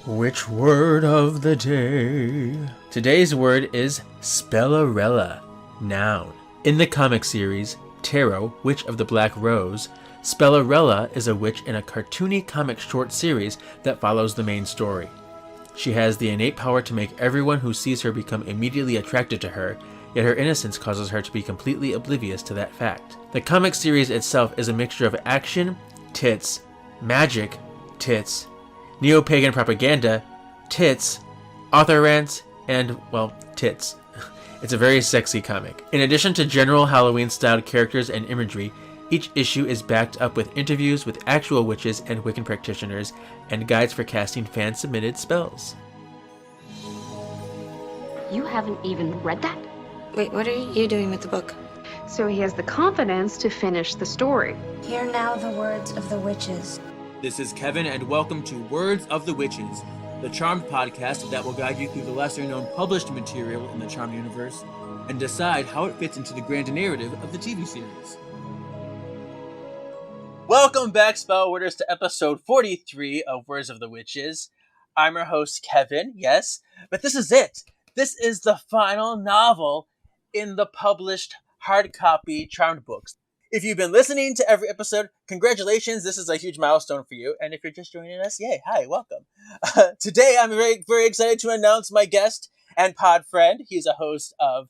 Which word of the day? Today's word is spellarella, noun. In the comic series, Tarot, Witch of the Black Rose, Spellarella is a witch in a cartoony comic short series that follows the main story. She has the innate power to make everyone who sees her become immediately attracted to her, yet her innocence causes her to be completely oblivious to that fact. The comic series itself is a mixture of action, tits, magic, tits, neo-pagan propaganda, tits, author rants, and, well, tits. It's a very sexy comic. In addition to general Halloween-styled characters and imagery, each issue is backed up with interviews with actual witches and Wiccan practitioners, and guides for casting fan-submitted spells. You haven't even read that? Wait, what are you doing with the book? So he has the confidence to finish the story. Hear now the words of the witches. This is Kevin, and welcome to Words of the Witches, the Charmed podcast that will guide you through the lesser-known published material in the Charmed universe and decide how it fits into the grand narrative of the TV series. Welcome back, Spellworders, to episode 43 of Words of the Witches. I'm your host, Kevin, yes, but this is it. This is the final novel in the published hard copy Charmed books. If you've been listening to every episode, congratulations, this is a huge milestone for you. And if you're just joining us, yay, hi, welcome. Today, I'm very, very excited to announce my guest and pod friend. He's a host of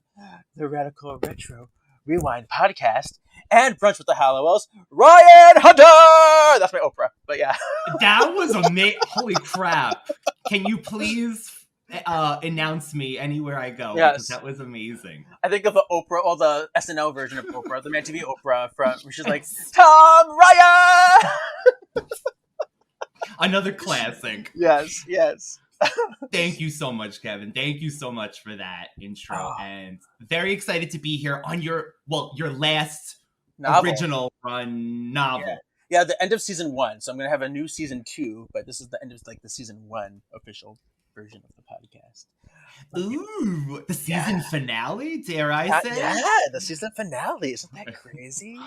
the Radical Retro Rewind podcast and Brunch with the Hallowells, Ryan Hunter! That's my Oprah, but yeah. That was amazing. Holy crap. Can you please announce me anywhere I go? Yes. Because that was amazing. I think of the Oprah, or the SNL version of Oprah, the Mad TV Oprah, from where she's like, Tom Ryan! Another classic. Yes. Thank you so much, Kevin. Thank you so much for that intro. And very excited to be here on your last novel. Original run novel. Yeah, the end of season 1. So I'm going to have a new season 2, but this is the end of the season 1 official version of the podcast. Ooh, the season finale, dare I say? Yeah, the season finale. Isn't that crazy?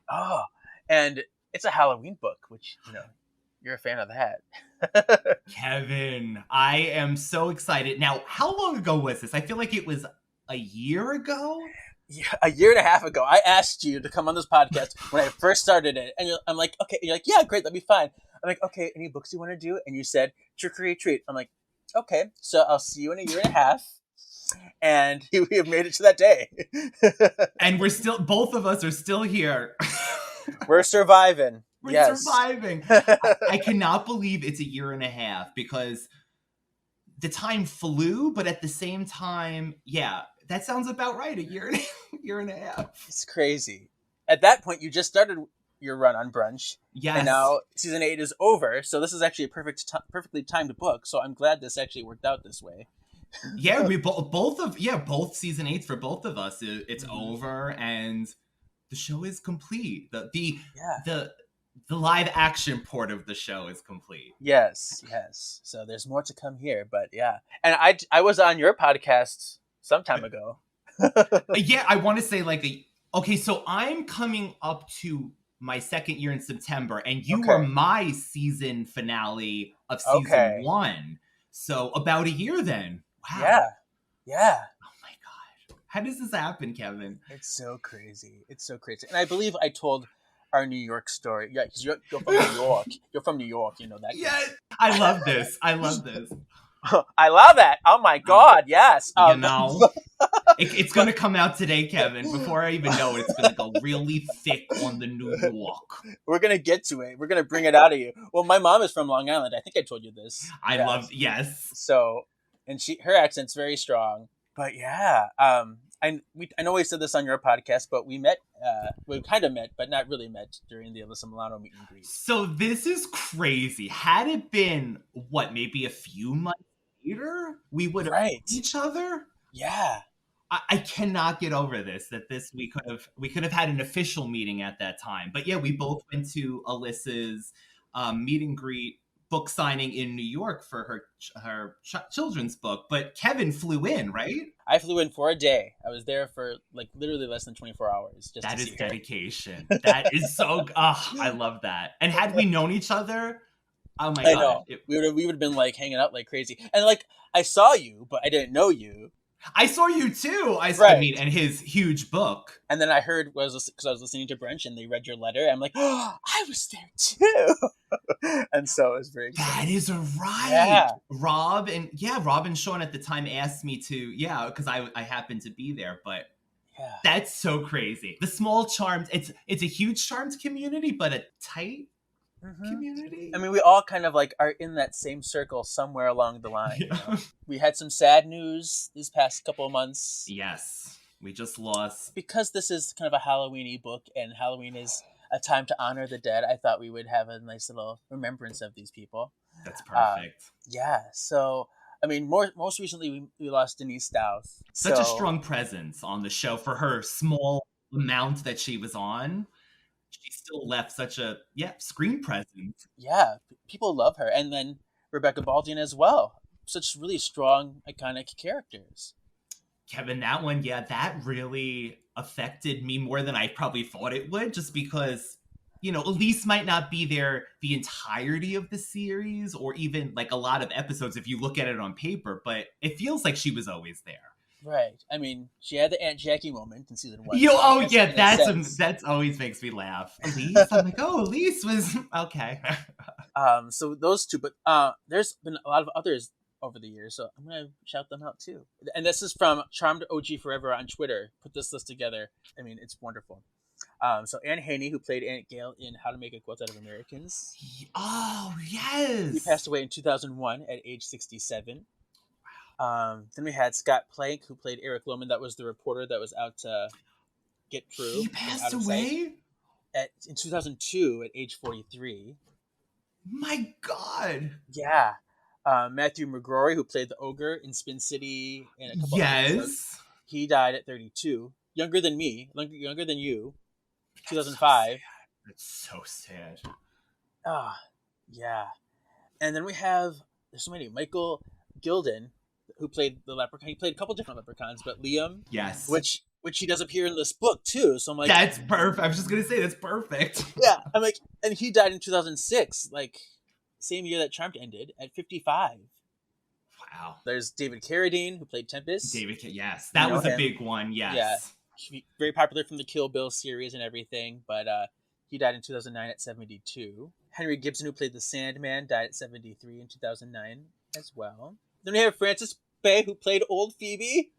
Oh, and it's a Halloween book, which, you're a fan of that. Kevin, I am so excited. Now, how long ago was this? I feel like it was a year ago? Yeah, a year and a half ago, I asked you to come on this podcast when I first started it. And I'm like, okay. You're like, yeah, great, that'd be fine. I'm like, okay, any books you want to do? And you said, Trickery treat. I'm like, okay, so I'll see you in a year and a half. And we have made it to that day. And both of us are still here. We're surviving. We're surviving. I cannot believe it's a year and a half because the time flew, but at the same time, yeah, that sounds about right. A year and a half. It's crazy. At that point, you just started your run on Brunch. Yes. And now season 8 is over, so this is actually a perfectly timed book. So I'm glad this actually worked out this way. Yeah, we both season 8 for both of us. It's over, and the show is complete. The live action port of the show is complete. Yes. So there's more to come here, but yeah. And I was on your podcast some time ago. Yeah, I want to say okay, so I'm coming up to my second year in September, and you were my season finale of season 1. So about a year then. Wow. Yeah. Oh my God. How does this happen, Kevin? It's so crazy. And I believe I told our New York story. Yeah, because you're from New York. You're from New York, you know that. Yeah. I love this. I love that. Oh my God, yes. It's going to come out today, Kevin. Before I even know it, it's going to go really thick on the New York. We're going to get to it. We're going to bring it out of you. Well, my mom is from Long Island. I think I told you this. Yes. So, and her accent's very strong. But yeah, I know we said this on your podcast, but we kind of met, but not really met during the Alyssa Milano meet and greet. So this is crazy. Had it been, maybe a few months later, we would have met each other? Yeah. I cannot get over this, we could have had an official meeting at that time. But yeah, we both went to Alyssa's meet and greet book signing in New York for her children's book. But Kevin flew in, right? I flew in for a day. I was there for literally less than 24 hours. That is dedication. That is so. I love that. And had we known each other Oh my I God. know. We would have been like hanging out like crazy. And like I saw you, but I didn't know you. I saw you too. I Right. mean, and his huge book. And then I heard, because I was listening to Brunch and they read your letter. I'm like, oh, I was there too. And so it was very exciting. That is right. Yeah. Rob and Sean at the time asked me to, because I happened to be there, but Yeah. that's so crazy. The small charms, it's a huge charms community, but a tight community. I mean, we all kind of like are in that same circle somewhere along the line. Yeah. You know? We had some sad news these past couple of months. Yes. We just lost. Because this is kind of a Halloween-y book and Halloween is a time to honor the dead, I thought we would have a nice little remembrance of these people. That's perfect. Yeah. So, I mean, most recently we lost Denise Dowth. Such a strong presence on the show for her small amount that she was on. She still left such a screen presence. Yeah, people love her, and then Rebecca Baldwin as well. Such really strong, iconic characters. Kevin, that one, that really affected me more than I probably thought it would, just because, Elise might not be there the entirety of the series or even like a lot of episodes if you look at it on paper, but it feels like she was always there. Right. I mean, she had the Aunt Jackie moment in season 1. That's always makes me laugh. Elise, I'm like, Elise was okay. So those two, but there's been a lot of others over the years, so I'm gonna shout them out too. And this is from Charmed OG Forever on Twitter. Put this list together. I mean, it's wonderful. So Anne Haney, who played Aunt Gail in How to Make a Quilt Out of Americans. Oh yes. He passed away in 2001 at age 67. Then we had Scott Plank, who played Eric Lohman. That was the reporter that was out to get Prue. He passed away? In 2002 at age 43. My God. Yeah. Matthew McGrory, who played the ogre in Spin City and a couple episodes. He died at 32. Younger than me. Younger than you. 2005. That's so sad. Yeah. And then we have, there's so many. Michael Gilden, who played the leprechaun. He played a couple different leprechauns, but Liam. Yes. Which he does appear in this book too. So I'm like, that's perfect. I was just gonna say that's perfect. Yeah. I'm like, and he died in 2006, like same year that Charmed ended at 55. Wow. There's David Carradine, who played Tempest. Yes, that was a big one. Yes. Yeah. Very popular from the Kill Bill series and everything, but he died in 2009 at 72. Henry Gibson, who played the Sandman, died at 73 in 2009 as well. Then we have Frances Bay, who played Old Phoebe.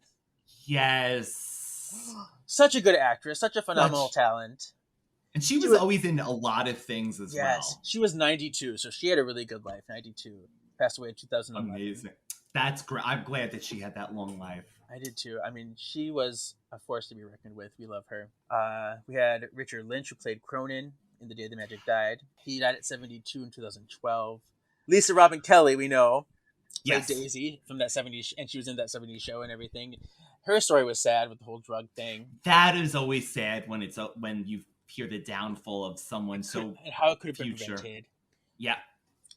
Yes. Such a good actress, such a phenomenal talent. And she was always in a lot of things as well. She was 92, so she had a really good life. 92. Passed away in 2011. Amazing. That's great. I'm glad that she had that long life. I did too. I mean, she was a force to be reckoned with. We love her. We had Richard Lynch, who played Cronin in The Day the Magic Died. He died at 72 in 2012. Lisa Robin Kelly, we know, played Daisy from that 70s, and she was in that 70s show and everything. Her story was sad with the whole drug thing. That is always sad when you hear the downfall of someone and how it could have been prevented. Yeah.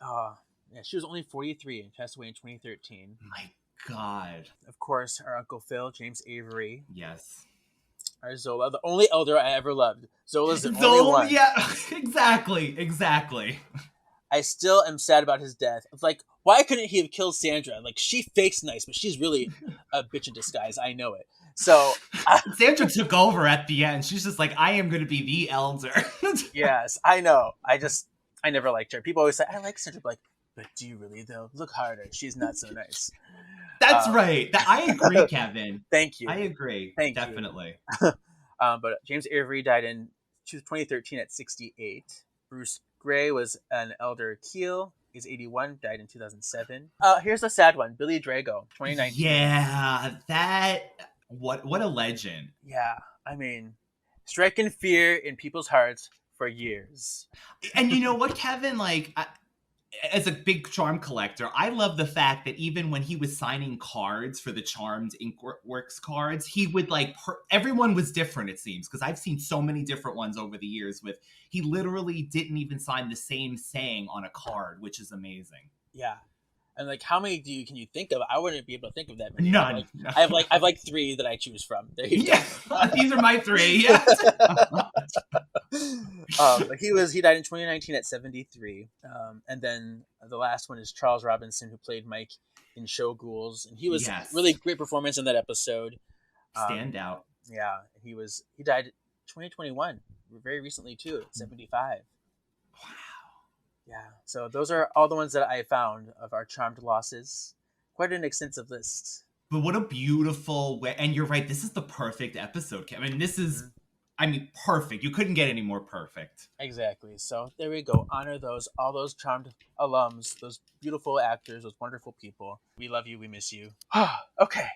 Yeah, she was only 43 and passed away in 2013. My God. Of course, our Uncle Phil, James Avery. Yes. Our Zola, the only elder I ever loved. Zola's the only one. Yeah, exactly. I still am sad about his death. It's like, why couldn't he have killed Sandra? Like, she fakes nice, but she's really a bitch in disguise. I know it. So Sandra took over at the end. She's just like, I am going to be the elder. Yes, I know. I never liked her. People always say, I like Sandra. Like, but do you really, though? Look harder. She's not so nice. That's right. I agree, Kevin. Thank you. I agree. Definitely. But James Avery died in 2013 at 68. Bruce Gray was an elder Keel. He's 81, died in 2007. Here's a sad one. Billy Drago, 2019. Yeah, what a legend. Yeah, I mean, striking fear in people's hearts for years. And you know what, Kevin? Like, as a big charm collector, I love the fact that even when he was signing cards for the Charmed Inkworks cards, he would everyone was different, it seems, because I've seen so many different ones over the years he literally didn't even sign the same saying on a card, which is amazing. Yeah. And like, how many can you think of? I wouldn't be able to think of that many. None. I have like 3 that I choose from. There you Yeah, these are my 3. Yeah. He died in 2019 at 73. And then the last one is Charles Robinson, who played Mike in Show Ghouls, and he was really great performance in that episode. Stand out. Yeah, he died 2021, very recently too, at 75. Wow. Yeah, so those are all the ones that I found of our charmed losses. Quite an extensive list. But what a beautiful way. And you're right, this is the perfect episode. I mean, this is, perfect. You couldn't get any more perfect. Exactly. So there we go. Honor all those charmed alums, those beautiful actors, those wonderful people. We love you. We miss you. Okay.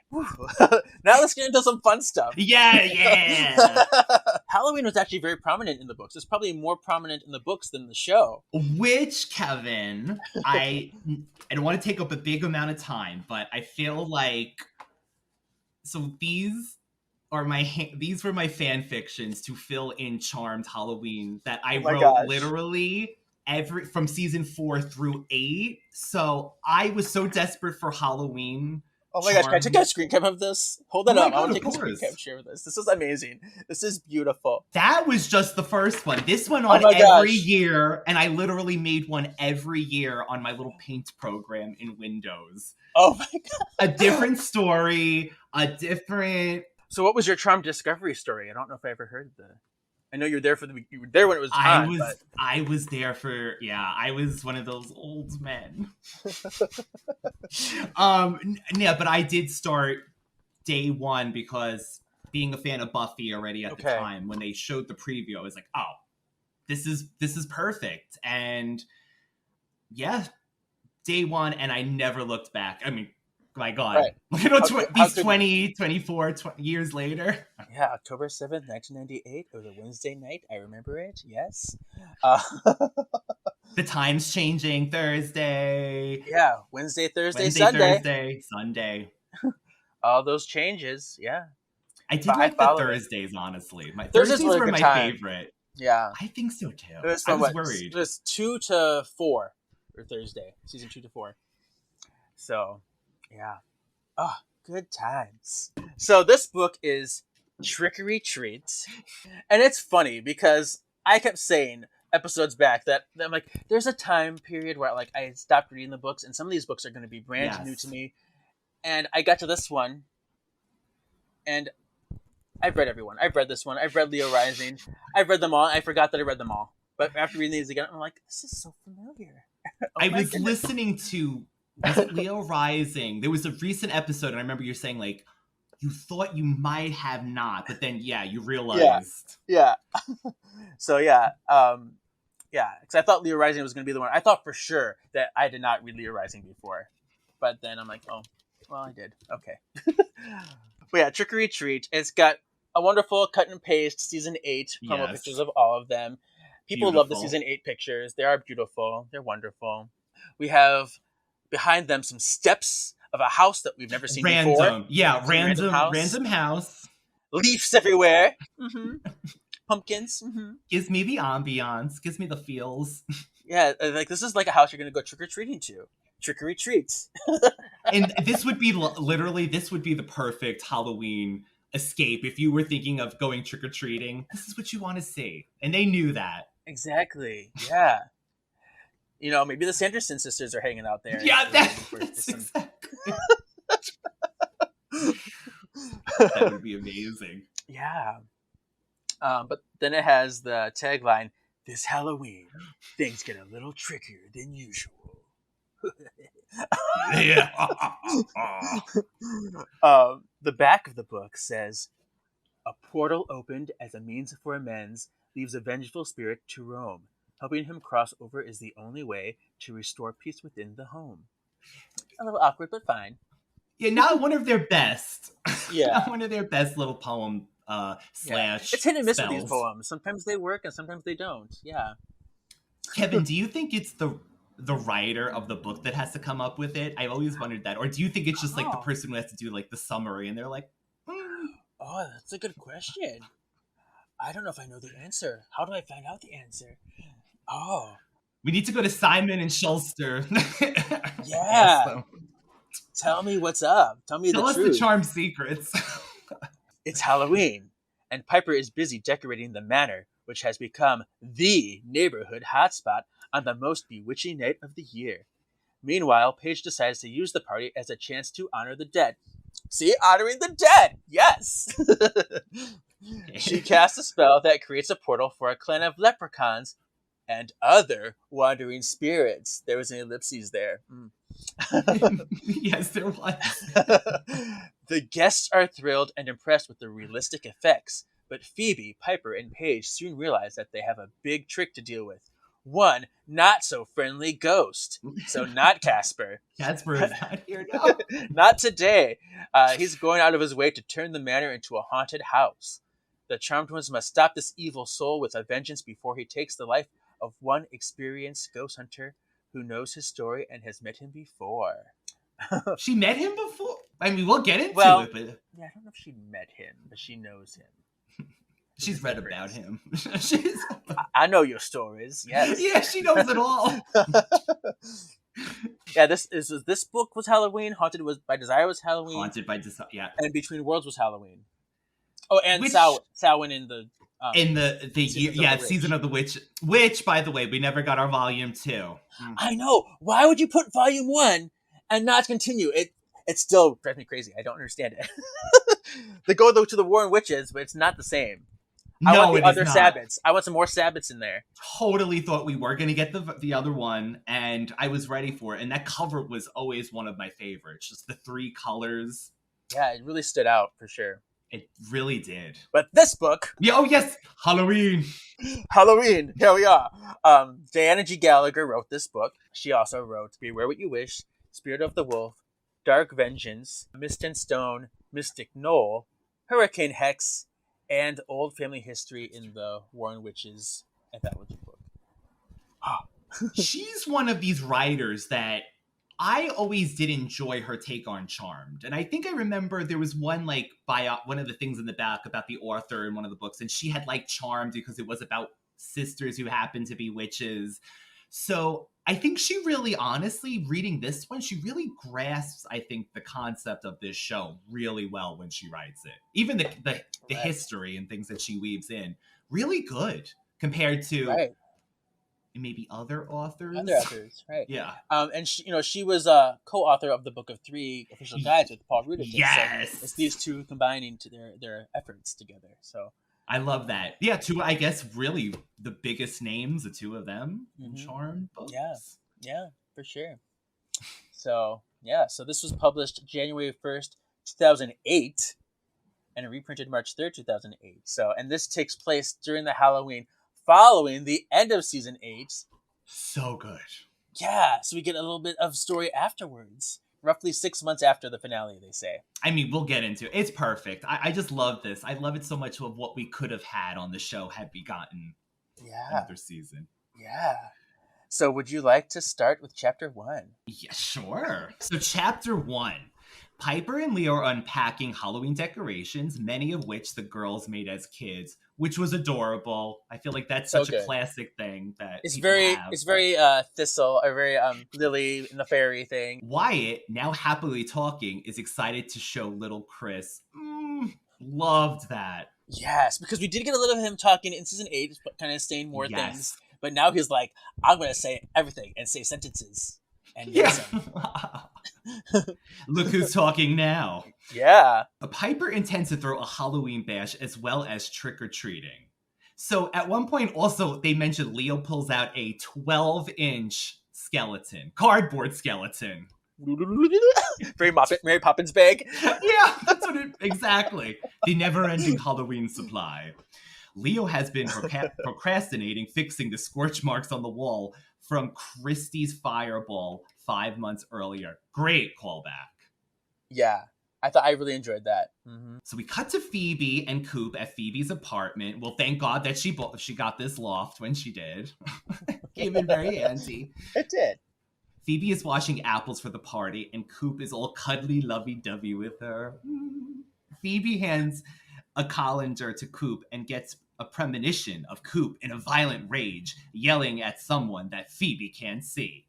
Now let's get into some fun stuff. Yeah. Halloween was actually very prominent in the books. It's probably more prominent in the books than the show. Which, Kevin, I don't want to take up a big amount of time, but I feel like, so these were my fan fictions to fill in charmed Halloween that I wrote literally from season 4 through 8. So I was so desperate for Halloween. Oh my gosh, can I take a screen cap of this? Hold that up. I want to take a screen capture of this. This is amazing. This is beautiful. That was just the first one. This went on every year, and I literally made one every year on my little paint program in Windows. Oh my god. A different story, a different... So what was your charm discovery story? I don't know if I ever heard I know you were there you were there when it was time. I was there for, I was one of those old men. Yeah, but I did start day 1 because being a fan of Buffy already at the time, when they showed the preview, I was like, oh, this is perfect. And yeah, day 1, and I never looked back. I mean, my God, these 24 years later. Yeah, October 7th, 1998. It was a Wednesday night. I remember it. Yes. The time's changing. Thursday. Yeah, Wednesday, Sunday. Sunday. All those changes. Yeah. I did like the Thursdays, honestly. My Thursdays were my favorite. Yeah. I think so too. I was worried. It was 2 to 4 for Thursday, season 2 to 4. So, yeah. Oh, good times. So this book is Trickery Treats. And it's funny because I kept saying episodes back that I'm like, there's a time period where like I stopped reading the books, and some of these books are going to be brand new to me. And I got to this one, and I've read everyone. I've read this one. I've read Leo Rising. I've read them all. I forgot that I read them all. But after reading these again, I'm like, this is so familiar. I was listening to Leo Rising. There was a recent episode, and I remember you saying, like, you thought you might have not, but then, you realized. Yeah. So, because I thought Leo Rising was going to be the one. I thought for sure that I did not read Leo Rising before. But then I'm like, oh, well, I did. Okay. But yeah, Trickery Treat. It's got a wonderful cut and paste season 8 promo pictures of all of them. People love the season 8 pictures. They are beautiful. They're wonderful. We have behind them some steps of a house that we've never seen before. Yeah, random house. Leaves everywhere. Mm-hmm. Pumpkins. Mm-hmm. Gives me the ambiance. Gives me the feels. Yeah, like this is like a house you're going to go trick-or-treating to. Trickery Treats. And this would be the perfect Halloween escape if you were thinking of going trick-or-treating. This is what you want to see. And they knew that. Exactly. Yeah. You know, maybe the Sanderson sisters are hanging out there. Yeah, that's exactly. That would be amazing. Yeah. But then it has the tagline, "This Halloween, things get a little trickier than usual." Yeah. The back of the book says, "A portal opened as a means for amends leaves a vengeful spirit to roam. Helping him cross over is the only way to restore peace within the home." A little awkward, but fine. Yeah, not one of their best. Yeah. Not one of their best little poem slash It's hit and miss with spells. these poems. Sometimes they work and sometimes they don't. Yeah. Kevin, do you think it's the writer of the book that has to come up with it? I've always wondered that. Or do you think it's just like the person who has to do like the summary and they're like, Oh, that's a good question. I don't know if I know the answer. How do I find out the answer? Oh, We need to go to Simon and Schuster. Yeah. Ask them. Tell me what's up. Tell me Tell the us truth. the charm secrets. It's Halloween, and Piper is busy decorating the manor, which has become the neighborhood hotspot on the most bewitching night of the year. Meanwhile, Paige decides to use the party as a chance to honor the dead. See, honoring the dead! Yes! She casts a spell that creates a portal for a clan of leprechauns and other wandering spirits. There was an ellipses there. Yes, there was. The guests are thrilled and impressed with the realistic effects, but Phoebe, Piper, and Paige soon realize that they have a big trick to deal with. One not so friendly ghost. So not Casper. Casper is not here now. Not today. He's going out of his way to turn the manor into a haunted house. The charmed ones must stop this evil soul with a vengeance before he takes the life of one experienced ghost hunter who knows his story and has met him before. She met him before? I mean, we'll get into it, but... Yeah, I don't know if she met him, but she knows him. She's read about him. I know your stories, yes. Yeah, she knows it all. Yeah, this book was Halloween. Haunted was by Desire was Halloween. Haunted by Desire, yeah. And Between Worlds was Halloween. Oh, and Samhain in the year, yeah, Season of the Witch. Which, by the way, we never got our volume 2. I know. Why would you put volume 1 and not continue? It still drives me crazy. I don't understand it. They go to the Warren Witches, but it's not the same. I want the other Sabbats. I want some more Sabbats in there. Totally thought we were going to get the other one, and I was ready for it. And that cover was always one of my favorites. Just the 3 colors. Yeah, it really stood out for sure. It really did. But this book... Yeah, oh, yes! Halloween! Halloween! Here we are. Diana G. Gallagher wrote this book. She also wrote Beware What You Wish, Spirit of the Wolf, Dark Vengeance, Mist and Stone, Mystic Knoll, Hurricane Hex, and Old Family History in the Warren Witches anthology book. She's one of these writers that I always did enjoy her take on Charmed. And I think I remember there was one one of the things in the back about the author in one of the books, and she had Charmed because it was about sisters who happened to be witches. So I think she really, honestly, reading this one, she really grasps, I think, the concept of this show really well when she writes it. Even the history and things that she weaves in, really good compared to maybe other authors. Other authors, right? Yeah. And she was a co-author of the Book of 3 Official Guides with Paul Rudick. Yes. So it's these two combining to their efforts together. So I love that. Yeah, 2, I guess, really the biggest names, the 2 of them, in Charmed books. Yeah, for sure. So this was published January 1st, 2008, and reprinted March 3rd, 2008. So, and this takes place during the Halloween following the end of season 8. So good. Yeah, so we get a little bit of story afterwards. Roughly 6 months after the finale, they say. I mean, we'll get into it. It's perfect. I just love this. I love it so much of what we could have had on the show had we gotten another season. Yeah. So would you like to start with chapter 1? Yeah, sure. So chapter 1. Piper and Leo are unpacking Halloween decorations, many of which the girls made as kids, which was adorable. I feel like that's such a classic thing that it's very Thistle, or very Lily and the fairy thing. Wyatt, now happily talking, is excited to show little Chris. Loved that. Yes, because we did get a little of him talking in season 8, kind of saying more things. But now he's like, I'm going to say everything and say sentences. And Look who's talking now. Yeah. Piper intends to throw a Halloween bash as well as trick-or-treating. So at one point also they mentioned Leo pulls out a 12-inch skeleton, cardboard skeleton. Mary Poppins bag. Yeah, that's what exactly. The never-ending Halloween supply. Leo has been procrastinating fixing the scorch marks on the wall from Christie's fireball 5 months earlier. Great callback. Yeah, I really enjoyed that. Mm-hmm. So we cut to Phoebe and Coop at Phoebe's apartment. Well, thank God that she got this loft when she did. Came in very handy. It did. Phoebe is washing apples for the party, and Coop is all cuddly, lovey-dovey with her. Phoebe hands a colander to Coop and gets a premonition of Coop in a violent rage, yelling at someone that Phoebe can't see.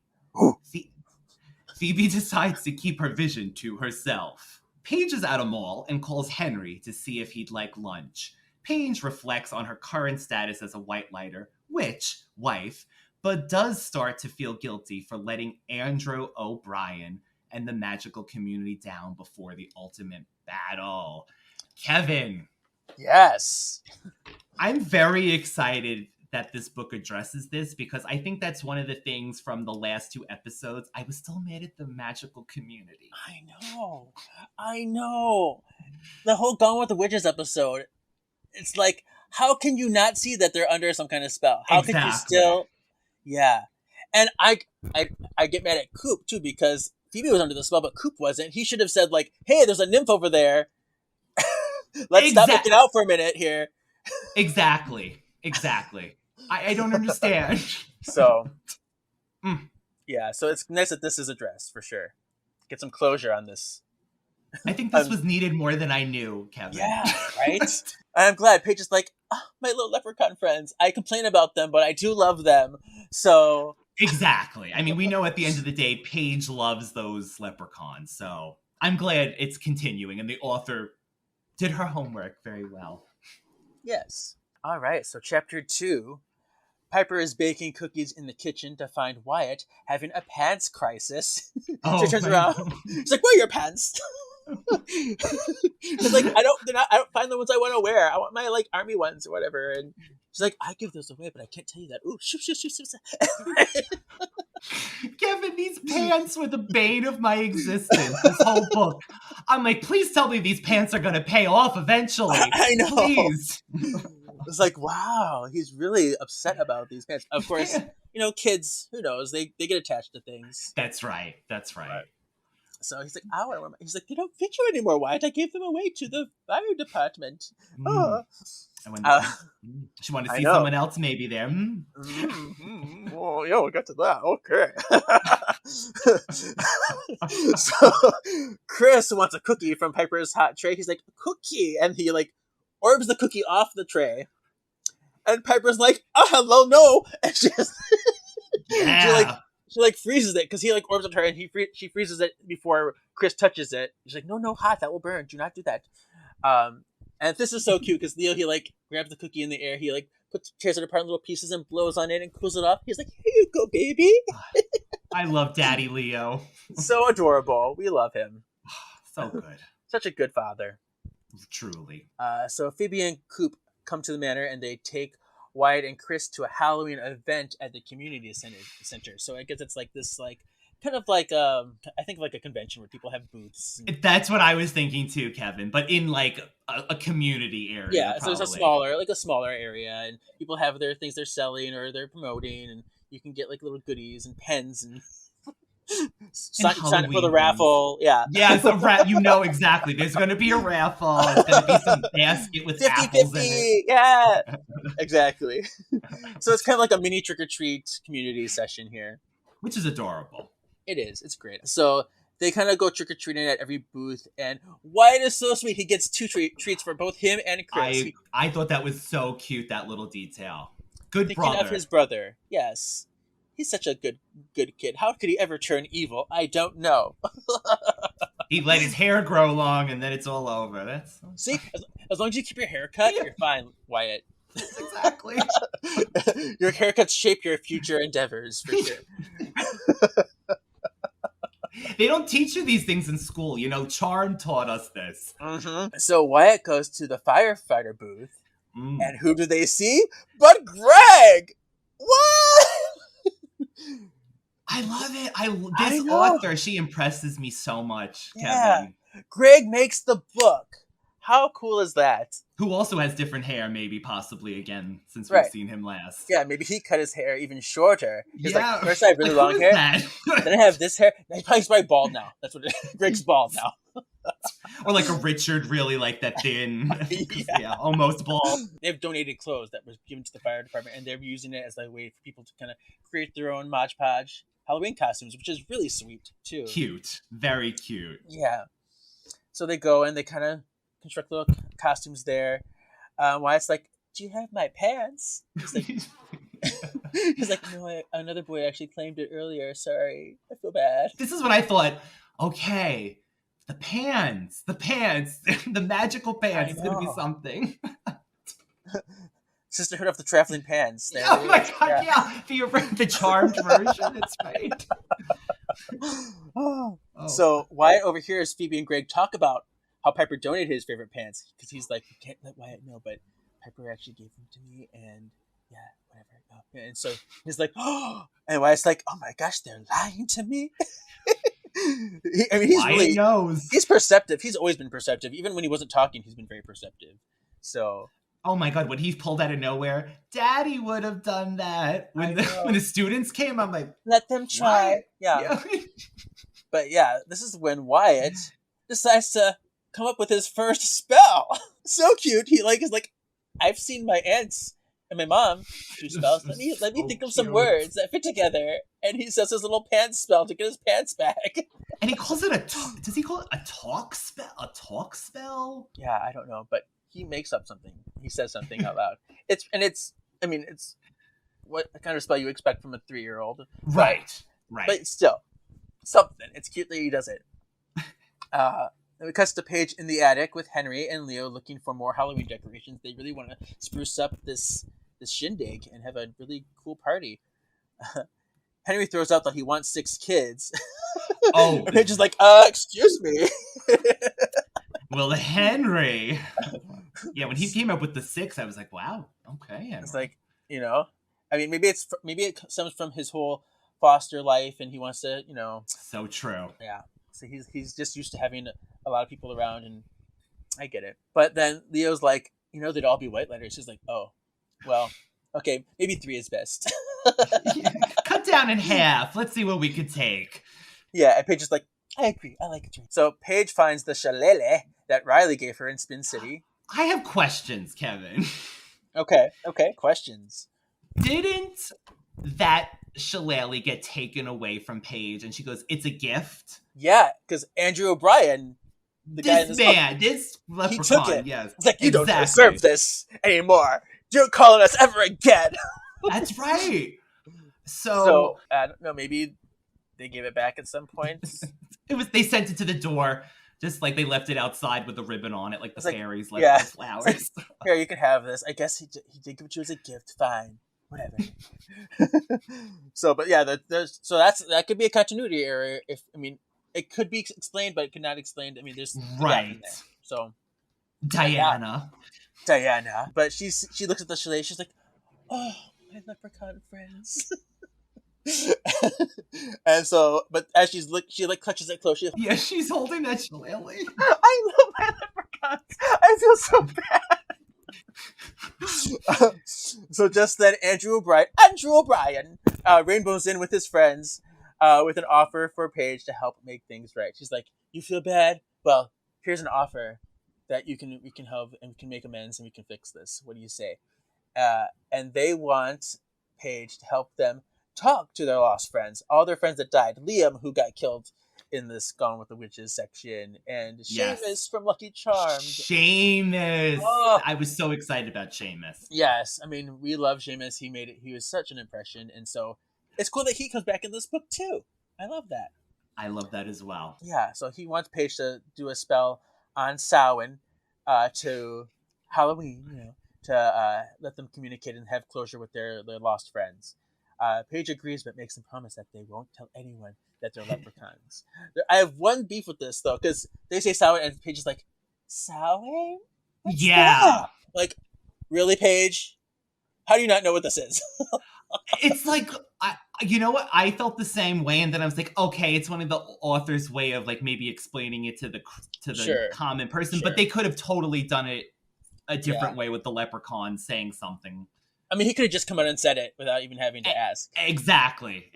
Phoebe decides to keep her vision to herself. Paige is at a mall and calls Henry to see if he'd like lunch. Paige reflects on her current status as a white lighter, wife, but does start to feel guilty for letting Andrew O'Brien and the magical community down before the ultimate battle. Kevin. Yes. I'm very excited that this book addresses this because I think that's one of the things from the last 2 episodes. I was still mad at the magical community. I know. The whole Gone with the Witches episode, it's like, how can you not see that they're under some kind of spell? How could you still... Yeah. And I get mad at Coop, too, because Phoebe was under the spell, but Coop wasn't. He should have said, like, hey, there's a nymph over there. Let's stop looking out for a minute here. Exactly. I don't understand. So, yeah, so it's nice that this is addressed, for sure. Get some closure on this. I think this was needed more than I knew, Kevin. Yeah, right? I'm glad. Paige is like, my little leprechaun friends. I complain about them, but I do love them. So... Exactly. I mean, we know at the end of the day, Paige loves those leprechauns. So I'm glad it's continuing, and the author did her homework very well. Yes. All right, so chapter 2. Piper is baking cookies in the kitchen to find Wyatt having a pants crisis. She turns around. She's like, "Where are your pants?" She's like, I don't find the ones I want to wear. I want my like army ones or whatever. And she's like, I give those away, but I can't tell you that. Ooh, shoot. Kevin, these pants were the bane of my existence this whole book. I'm like, please tell me these pants are going to pay off eventually. I know. Please. It's like, wow, he's really upset about these pants. Of course, kids, who knows? They get attached to things. That's right. So he's like, I want to wear my... He's like, they don't fit you anymore, Wyatt. I gave them away to the fire department. She wanted to see someone else maybe there. Oh, yeah, we'll get to that. Okay. So Chris wants a cookie from Piper's hot tray. He's like, cookie. And he like orbs the cookie off the tray. And Piper's like, oh, hello, no. And she freezes it because he like orbs at her and she freezes it before Chris touches it. She's like, no, hot, that will burn. Do not do that. And this is so cute because Leo, he like grabs the cookie in the air. He like tears it apart in little pieces and blows on it and cools it off. He's like, here you go, baby. I love Daddy Leo. So adorable. We love him. So good. Such a good father. Truly. So Phoebe and Coop come to the manor and they take Wyatt and Chris to a Halloween event at the community center. So I guess it's like this, like kind of like I think like a convention where people have booths. That's what I was thinking too, Kevin. But in like a community area. Yeah, probably. so it's a smaller area, and people have their things they're selling or they're promoting, and you can get like little goodies and pens and. Sign up for the raffle. Yeah, it's a exactly. There's going to be a raffle. It's going to be some basket with 50, apples 50, in it. Yeah, exactly. So it's kind of like a mini trick-or-treat community session here, which is adorable. It is. It's great. So they kind of go trick-or-treating at every booth, and Wyatt is so sweet. He gets 2 treats for both him and Chris. I thought that was so cute, that little detail. Good Thinking brother. of his brother. Yes. He's such a good kid. How could he ever turn evil? I don't know. He let his hair grow long, and then it's all over. That's see, as long as you keep your hair cut, you're fine, Wyatt. Exactly. Your haircuts shape your future endeavors, for sure. They don't teach you these things in school. Charm taught us this. Mm-hmm. So Wyatt goes to the firefighter booth, and who do they see? But Greg! What? I love it. This author, she impresses me so much, Kevin. Greg makes the book. How cool is that? Who also has different hair, maybe, possibly, again, since we've seen him last. Yeah, maybe he cut his hair even shorter. He's like, first I have really long hair, then I have this hair. He's probably bald now. That's what it is. Greg's bald now. Or like a Richard, really like that thin, almost bald. They have donated clothes that was given to the fire department, and they're using it as a way for people to kind of create their own Mod Podge Halloween costumes, which is really sweet, too. Cute. Very cute. Yeah. So they go and they kind of construct little costumes there. Wyatt's like, "Do you have my pants?" He's like, "No, another boy actually claimed it earlier. Sorry, I feel bad." This is what I thought. Okay, the pants, the magical pants is going to be something. Sisterhood of the Traveling Pants. There Oh my god, yeah. The charmed version. It's right. Oh. So Wyatt overhears Phoebe and Greg talk about how Piper donated his favorite pants because he's like, "You can't let Wyatt know, but Piper actually gave them to me, and yeah, whatever." And so he's like, "Oh," and Wyatt's like, "Oh my gosh, they're lying to me." Wyatt knows. He's perceptive. He's always been perceptive. Even when he wasn't talking, he's been very perceptive. So. Oh my god, when he pulled out of nowhere, Daddy would have done that. When the students came, I'm like, let them try. Yeah. But yeah, this is when Wyatt decides to come up with his first spell. So cute. He is like, I've seen my aunts and my mom do spells. Let me think of some words that fit together. And he says his little pants spell to get his pants back. And he calls it does he call it a talk spell? A talk spell? Yeah, I don't know, but he makes up something. He says something out loud. It's what kind of spell you expect from a 3-year-old. Right. But still, something. It's cute that he does it. It cuts to Paige in the attic with Henry and Leo looking for more Halloween decorations. They really want to spruce up this shindig and have a really cool party. Henry throws out that he wants 6 kids. Oh. Paige is like, excuse me. Well, Henry. Yeah, when he came up with the 6, I was like, wow, okay. Henry. It's like, maybe it stems from his whole foster life, and he wants to, So true. Yeah. So he's just used to having a lot of people around, and I get it. But then Leo's like, they'd all be white letters. He's like, oh, well, okay, maybe 3 is best. Cut down in half. Let's see what we could take. Yeah, and Paige is like, I agree. I like it. So Paige finds the shillelagh that Riley gave her in Spin City. I have questions, Kevin. Okay, questions. Didn't that shillelagh get taken away from Paige and she goes, it's a gift? Yeah, because Andrew O'Brien, this leprechaun, he took it. Yes. It's like, you don't deserve this anymore. You're calling us ever again. That's right. So I don't know, maybe they gave it back at some point. They sent it to the door, just like they left it outside with a ribbon on it, like the fairies left the flowers. Like, here, you can have this. I guess he did give it to you as a gift. Fine, whatever. But yeah, that could be a continuity error. It could be explained, but it could not explained. There's right. There. So Diana, but she looks at the shillelagh. She's like, oh, my leprechaun friends. And so, but as she clutches it close. She's holding that shillelagh. I love my leprechauns. I feel so bad. So just then, Andrew O'Brien, rainbows in with his friends, with an offer for Paige to help make things right. She's like, "You feel bad? Well, here's an offer that we can help and we can make amends and we can fix this. What do you say?" And they want Paige to help them talk to their lost friends, all their friends that died. Liam, who got killed in this Gone with the Witches section, and Seamus from Lucky Charms. Seamus! Oh. I was so excited about Seamus. Yes, we love Seamus. He was such an impression, and so it's cool that he comes back in this book too. I love that. I love that as well. Yeah, so he wants Paige to do a spell on Samhain to Halloween, to let them communicate and have closure with their lost friends. Paige agrees, but makes them promise that they won't tell anyone that they're leprechauns. I have one beef with this, though, because they say Samhain, and Paige is like, Samhain? That? Like, really, Paige? How do you not know what this is? It's like, you know what? I felt the same way, and then I was like, okay, it's one of the author's way of like maybe explaining it to the common person, but they could have totally done it a different way with the leprechaun saying something. He could have just come out and said it without even having to ask. Exactly.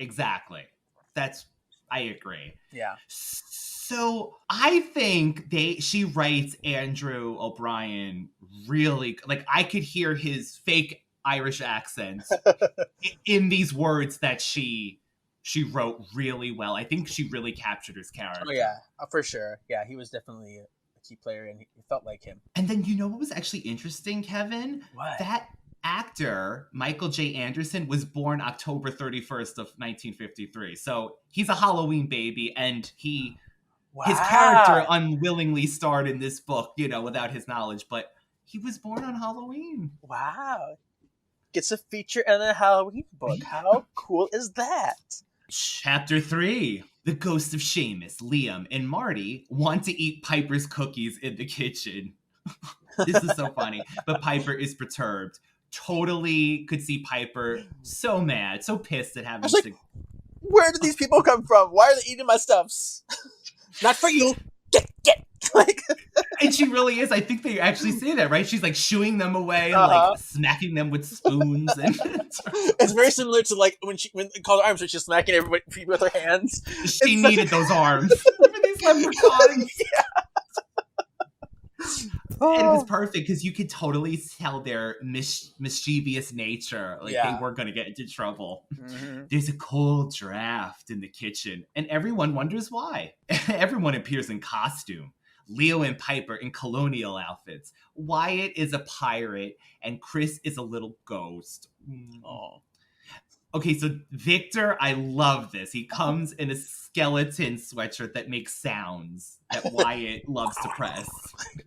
I agree. Yeah. So I think she writes Andrew O'Brien really, like, I could hear his fake Irish accent in these words that she wrote really well. I think she really captured his character. Oh yeah, for sure. Yeah, he was definitely a key player, and he felt like him. And then you know what was actually interesting, Kevin? What? That actor, Michael J. Anderson, was born October 31st of 1953. So he's a Halloween baby, and his character unwillingly starred in this book, without his knowledge, but he was born on Halloween. Wow. Gets a feature in a Halloween book. How cool is that? Chapter 3. The ghosts of Seamus, Liam, and Marty want to eat Piper's cookies in the kitchen. This is so funny. But Piper is perturbed. Totally could see Piper so mad, so pissed at having to... Where did these people come from? Why are they eating my stuffs? Not for you. Get. Like... And she really is. I think they actually say that, right? She's like shooing them away and like smacking them with spoons. And it's very similar to like when it calls arms, she's smacking everybody with her hands. She needed those arms for these leprechauns. And it was perfect because you could totally tell their mischievous nature. Like they were going to get into trouble. Mm-hmm. There's a cold draft in the kitchen, and everyone wonders why. Everyone appears in costume. Leo and Piper in colonial outfits. Wyatt is a pirate, and Chris is a little ghost. Oh. Okay, so Victor, I love this. He comes in a skeleton sweatshirt that makes sounds that Wyatt loves to press.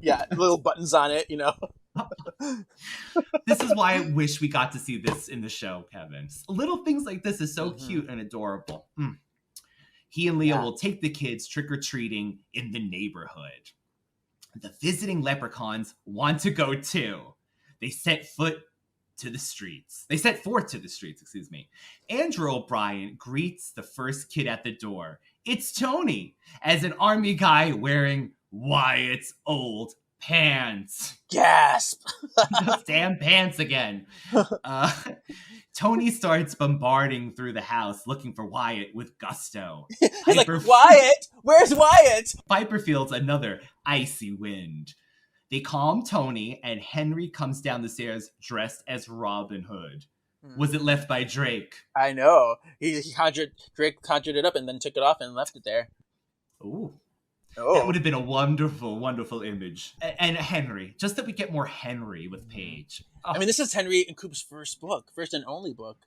Yeah, little buttons on it, This is why I wish we got to see this in the show, Kevin. Little things like this is so cute and adorable. He and Leo will take the kids trick-or-treating in the neighborhood. The visiting leprechauns want to go too. They set forth to the streets, excuse me. Andrew O'Brien greets the first kid at the door. It's Tony, as an army guy wearing Wyatt's old pants. Gasp! Those damn pants again. Tony starts bombarding through the house looking for Wyatt with gusto. He's like, Wyatt? Where's Wyatt? Piper feels another icy wind. They calm Tony, and Henry comes down the stairs dressed as Robin Hood. Was it left by Drake? I know. Drake conjured it up and then took it off and left it there. Ooh. Oh. That would have been a wonderful, wonderful image. And Henry. Just that we get more Henry with Paige. Oh. I mean, this is Henry and Coop's first and only book.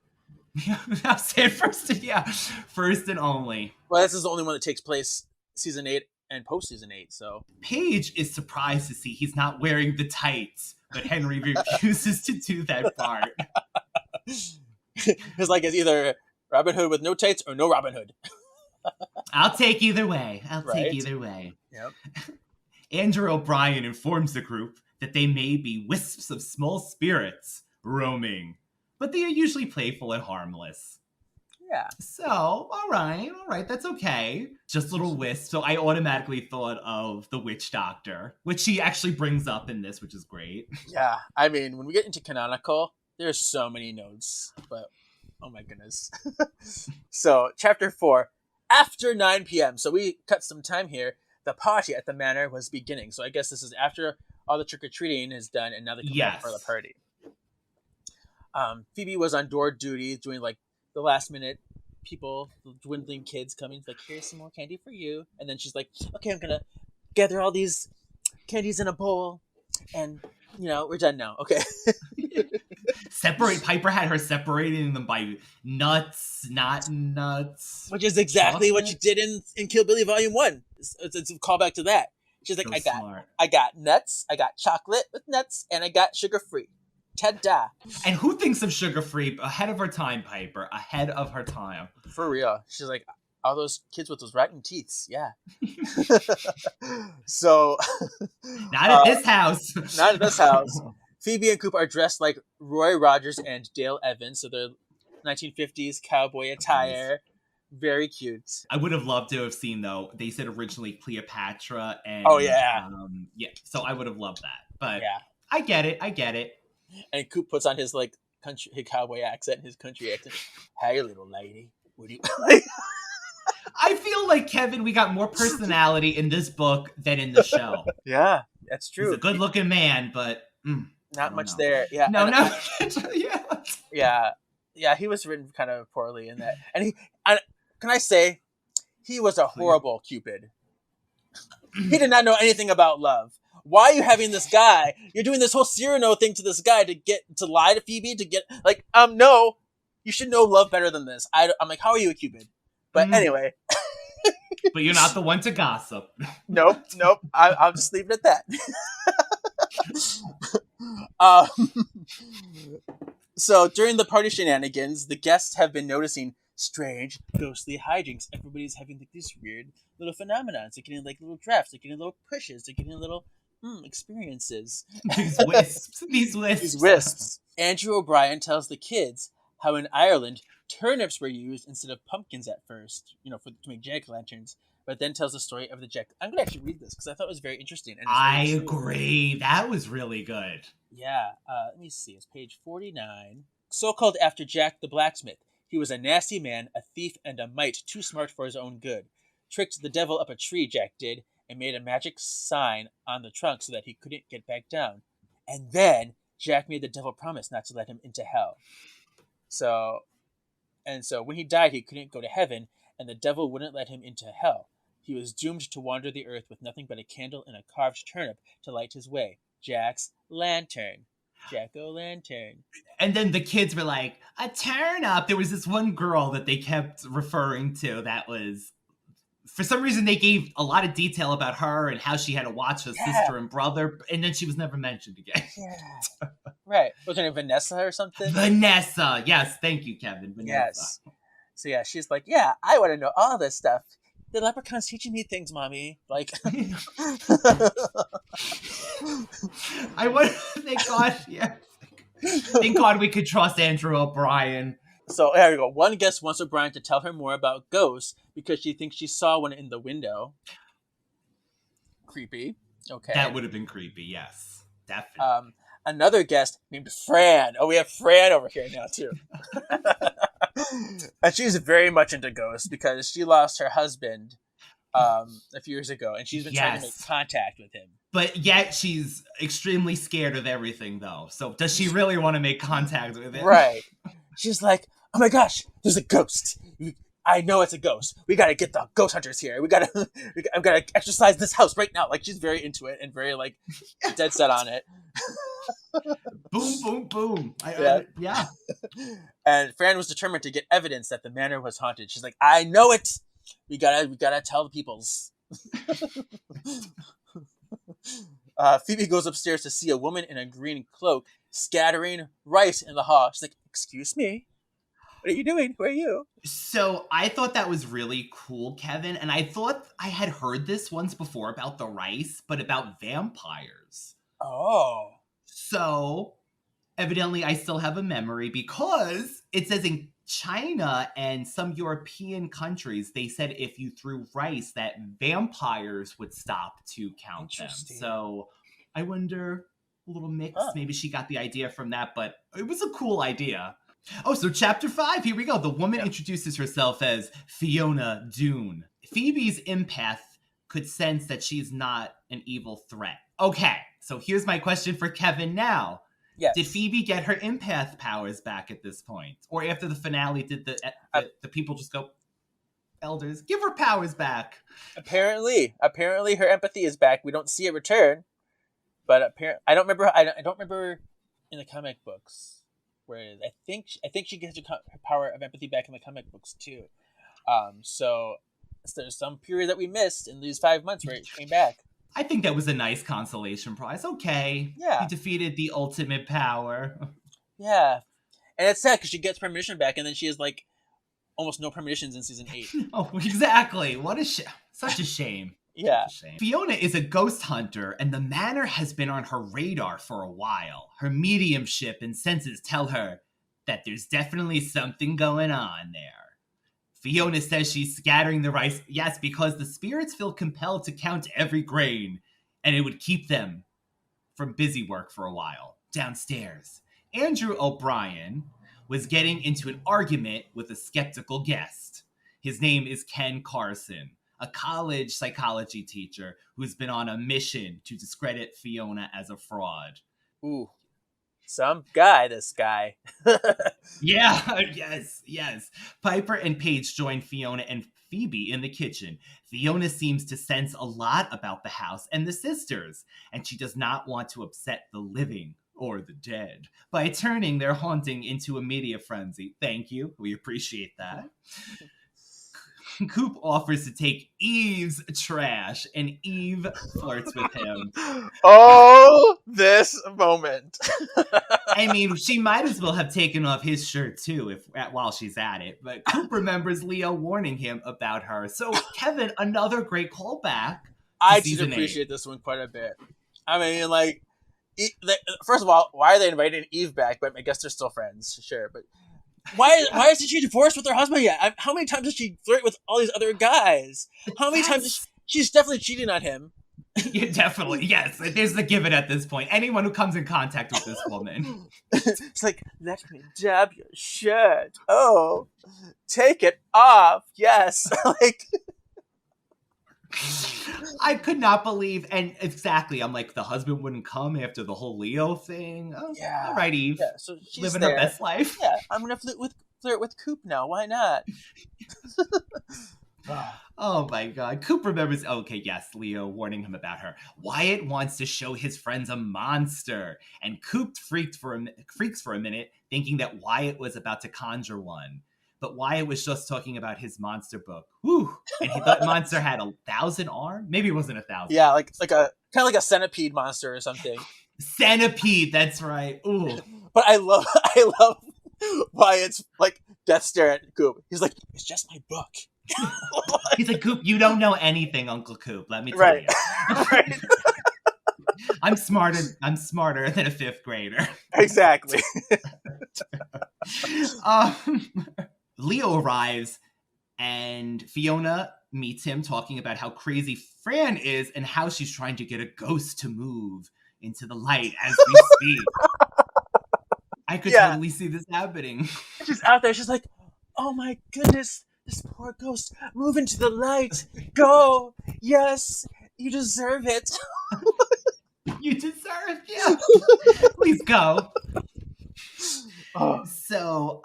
Yeah, I'll say it first and only. Well, this is the only one that takes place season 8 and post-season 8, so... Paige is surprised to see he's not wearing the tights, but Henry refuses to do that part. It's like it's either Robin Hood with no tights or no Robin Hood. I'll take either way. Yep. Andrew O'Brien informs the group that they may be wisps of small spirits roaming, but they are usually playful and harmless. Yeah. So, all right, that's okay. Just little wisps. So I automatically thought of the witch doctor, which she actually brings up in this, which is great. Yeah, I mean, when we get into canonical, there's so many notes, but oh my goodness. So, chapter 4, after 9 p.m. So we cut some time here. The party at the manor was beginning. So I guess this is after all the trick-or-treating is done, and now they come back for the party. Phoebe was on door duty, doing like the last minute people, the dwindling kids coming, like, here's some more candy for you. And then she's like, okay, I'm gonna gather all these candies in a bowl, and we're done now. Okay. Piper had her separating them by nuts, not nuts. Which is exactly what you did in Kill Billy Volume 1. It's a callback to that. She's like, I got nuts, I got chocolate with nuts, and I got sugar-free. Ta-da. And who thinks of sugar-free? Ahead of her time, Piper. Ahead of her time. For real. She's like, all those kids with those rotten teeth. Yeah. So. Not at this house. Not at this house. Phoebe and Coop are dressed like Roy Rogers and Dale Evans. So they're 1950s cowboy attire. Very cute. I would have loved to have seen, though, they said originally Cleopatra. And, yeah. So I would have loved that. But yeah. I get it. And Coop puts on his cowboy accent, his country accent. Hey, little lady. What do you like? I feel like, Kevin, we got more personality in this book than in the show. Yeah, that's true. He's a good-looking man, but not much there. Yeah, yeah. He was written kind of poorly in that, and can I say, he was a horrible Cupid. He did not know anything about love. Why are you having this guy? You're doing this whole Cyrano thing to this guy to lie to Phoebe to get no. You should know love better than this. I'm like, how are you a Cupid? But anyway. But you're not the one to gossip. Nope. I'll just leave it at that. So during the party shenanigans, the guests have been noticing strange, ghostly hijinks. Everybody's having like these weird little phenomena. They're getting like little drafts. They're getting little pushes. They're getting little experiences. These wisps. Andrew O'Brien tells the kids how in Ireland turnips were used instead of pumpkins at first, to make jack-o'-lanterns, but then tells the story of the jack. I'm going to actually read this because I thought it was very interesting. And I agree. That was really good. Yeah. Let me see. It's page 49. So called after Jack the blacksmith. He was a nasty man, a thief, and a mite too smart for his own good. Tricked the devil up a tree, Jack did, and made a magic sign on the trunk so that he couldn't get back down. And then Jack made the devil promise not to let him into hell. So when he died, he couldn't go to heaven, and the devil wouldn't let him into hell. He was doomed to wander the earth with nothing but a candle and a carved turnip to light his way. Jack's lantern. Jack-o'-lantern. And then the kids were like, a turnip. There was this one girl that they kept referring to that was, for some reason, they gave a lot of detail about her and how she had to watch her sister and brother, and then she was never mentioned again. Yeah. Right. Was her name Vanessa or something? Vanessa. Yes. Thank you, Kevin. Vanessa. Yes. So yeah, she's like, yeah, I want to know all this stuff. The leprechaun's teaching me things, Mommy. Like, I want. Thank God. Yeah. Thank God we could trust Andrew O'Brien. So there we go. One guest wants O'Brien to tell her more about ghosts because she thinks she saw one in the window. Creepy. Okay. That would have been creepy. Yes, definitely. Another guest named Fran. Oh, we have Fran over here now too. And she's very much into ghosts because she lost her husband a few years ago, and she's been trying to make contact with him. But yet she's extremely scared of everything, though. So does she really want to make contact with him? Right. She's like, oh my gosh, there's a ghost. I know it's a ghost. We got to get the ghost hunters here. I'm going to exercise this house right now. Like, she's very into it and very, like, dead set on it. Boom, boom, boom. Yeah. And Fran was determined to get evidence that the manor was haunted. She's like, I know it. We gotta tell the peoples. Phoebe goes upstairs to see a woman in a green cloak scattering rice in the hall. She's like, excuse me. What are you doing? Who are you? So I thought that was really cool, Kevin. And I thought I had heard this once before about the rice, but about vampires. Oh. So evidently I still have a memory because it says in China and some European countries, they said if you threw rice that vampires would stop to count them. So I wonder, a little mix. Maybe she got the idea from that, but it was a cool idea. Oh, so chapter 5, here we go. The woman introduces herself as Fiona Dune. Phoebe's empath could sense that she's not an evil threat. Okay, so here's my question for Kevin now. Yes. Did Phoebe get her empath powers back at this point? Or after the finale, did the people just go, elders, give her powers back? Apparently her empathy is back. We don't see it return. But I don't remember in the comic books. Where I think she gets her power of empathy back in the comic books too. So there's some period that we missed in these 5 months where it came back. I think that was a nice consolation prize. Okay. Yeah. You defeated the ultimate power. Yeah. And it's sad because she gets premonition back and then she has like almost no premonitions in season 8. Oh, exactly. What a such a shame. Yeah. Fiona is a ghost hunter, and the manor has been on her radar for a while. Her mediumship and senses tell her that there's definitely something going on there. Fiona says she's scattering the rice, yes, because the spirits feel compelled to count every grain, and it would keep them from busy work for a while. Downstairs, Andrew O'Brien was getting into an argument with a skeptical guest. His name is Ken Carson, a college psychology teacher who's been on a mission to discredit Fiona as a fraud. Ooh, some guy, this guy. Yeah, yes. Piper and Paige join Fiona and Phoebe in the kitchen. Fiona seems to sense a lot about the house and the sisters, and she does not want to upset the living or the dead by turning their haunting into a media frenzy. Thank you. We appreciate that. Coop offers to take Eve's trash, and Eve flirts with him. Oh, this moment. I mean, she might as well have taken off his shirt too while she's at it. But Coop remembers Leo warning him about her. So, Kevin, another great callback. I did appreciate this one quite a bit. I mean, like, first of all, why are they inviting Eve back? But I guess they're still friends, sure. But why isn't she divorced with her husband yet? How many times does she flirt with all these other guys? How many times? She's definitely cheating on him. Yeah, definitely. Yes, there's the given at this point. Anyone who comes in contact with this woman. It's like, let me dab your shirt. Oh, take it off. Yes. Like, I could not believe, and exactly, I'm like, the husband wouldn't come after the whole Leo thing. Oh, yeah. All right, Eve. Yeah, so she's living there. her best life. Yeah, I'm gonna flirt with Coop now. Why not? Oh my god. Coop remembers, okay, yes, Leo warning him about her. Wyatt wants to show his friends a monster. And Coop freaks for a minute, thinking that Wyatt was about to conjure one. But Wyatt was just talking about his monster book. Whew. And he thought monster had 1,000 arms? Maybe it wasn't 1,000. Yeah, like a kind of like a centipede monster or something. Centipede, that's right. Ooh. But I love Wyatt's like death stare at Coop. He's like, it's just my book. He's like, Coop, you don't know anything, Uncle Coop. Let me tell you. Right. I'm smarter than a 5th grader. Exactly. Leo arrives, and Fiona meets him, talking about how crazy Fran is and how she's trying to get a ghost to move into the light as we speak. I could totally see this happening. She's out there. She's like, oh my goodness. This poor ghost, move into the light. Go. Yes, you deserve it. You deserve it. Yeah. Please go. So,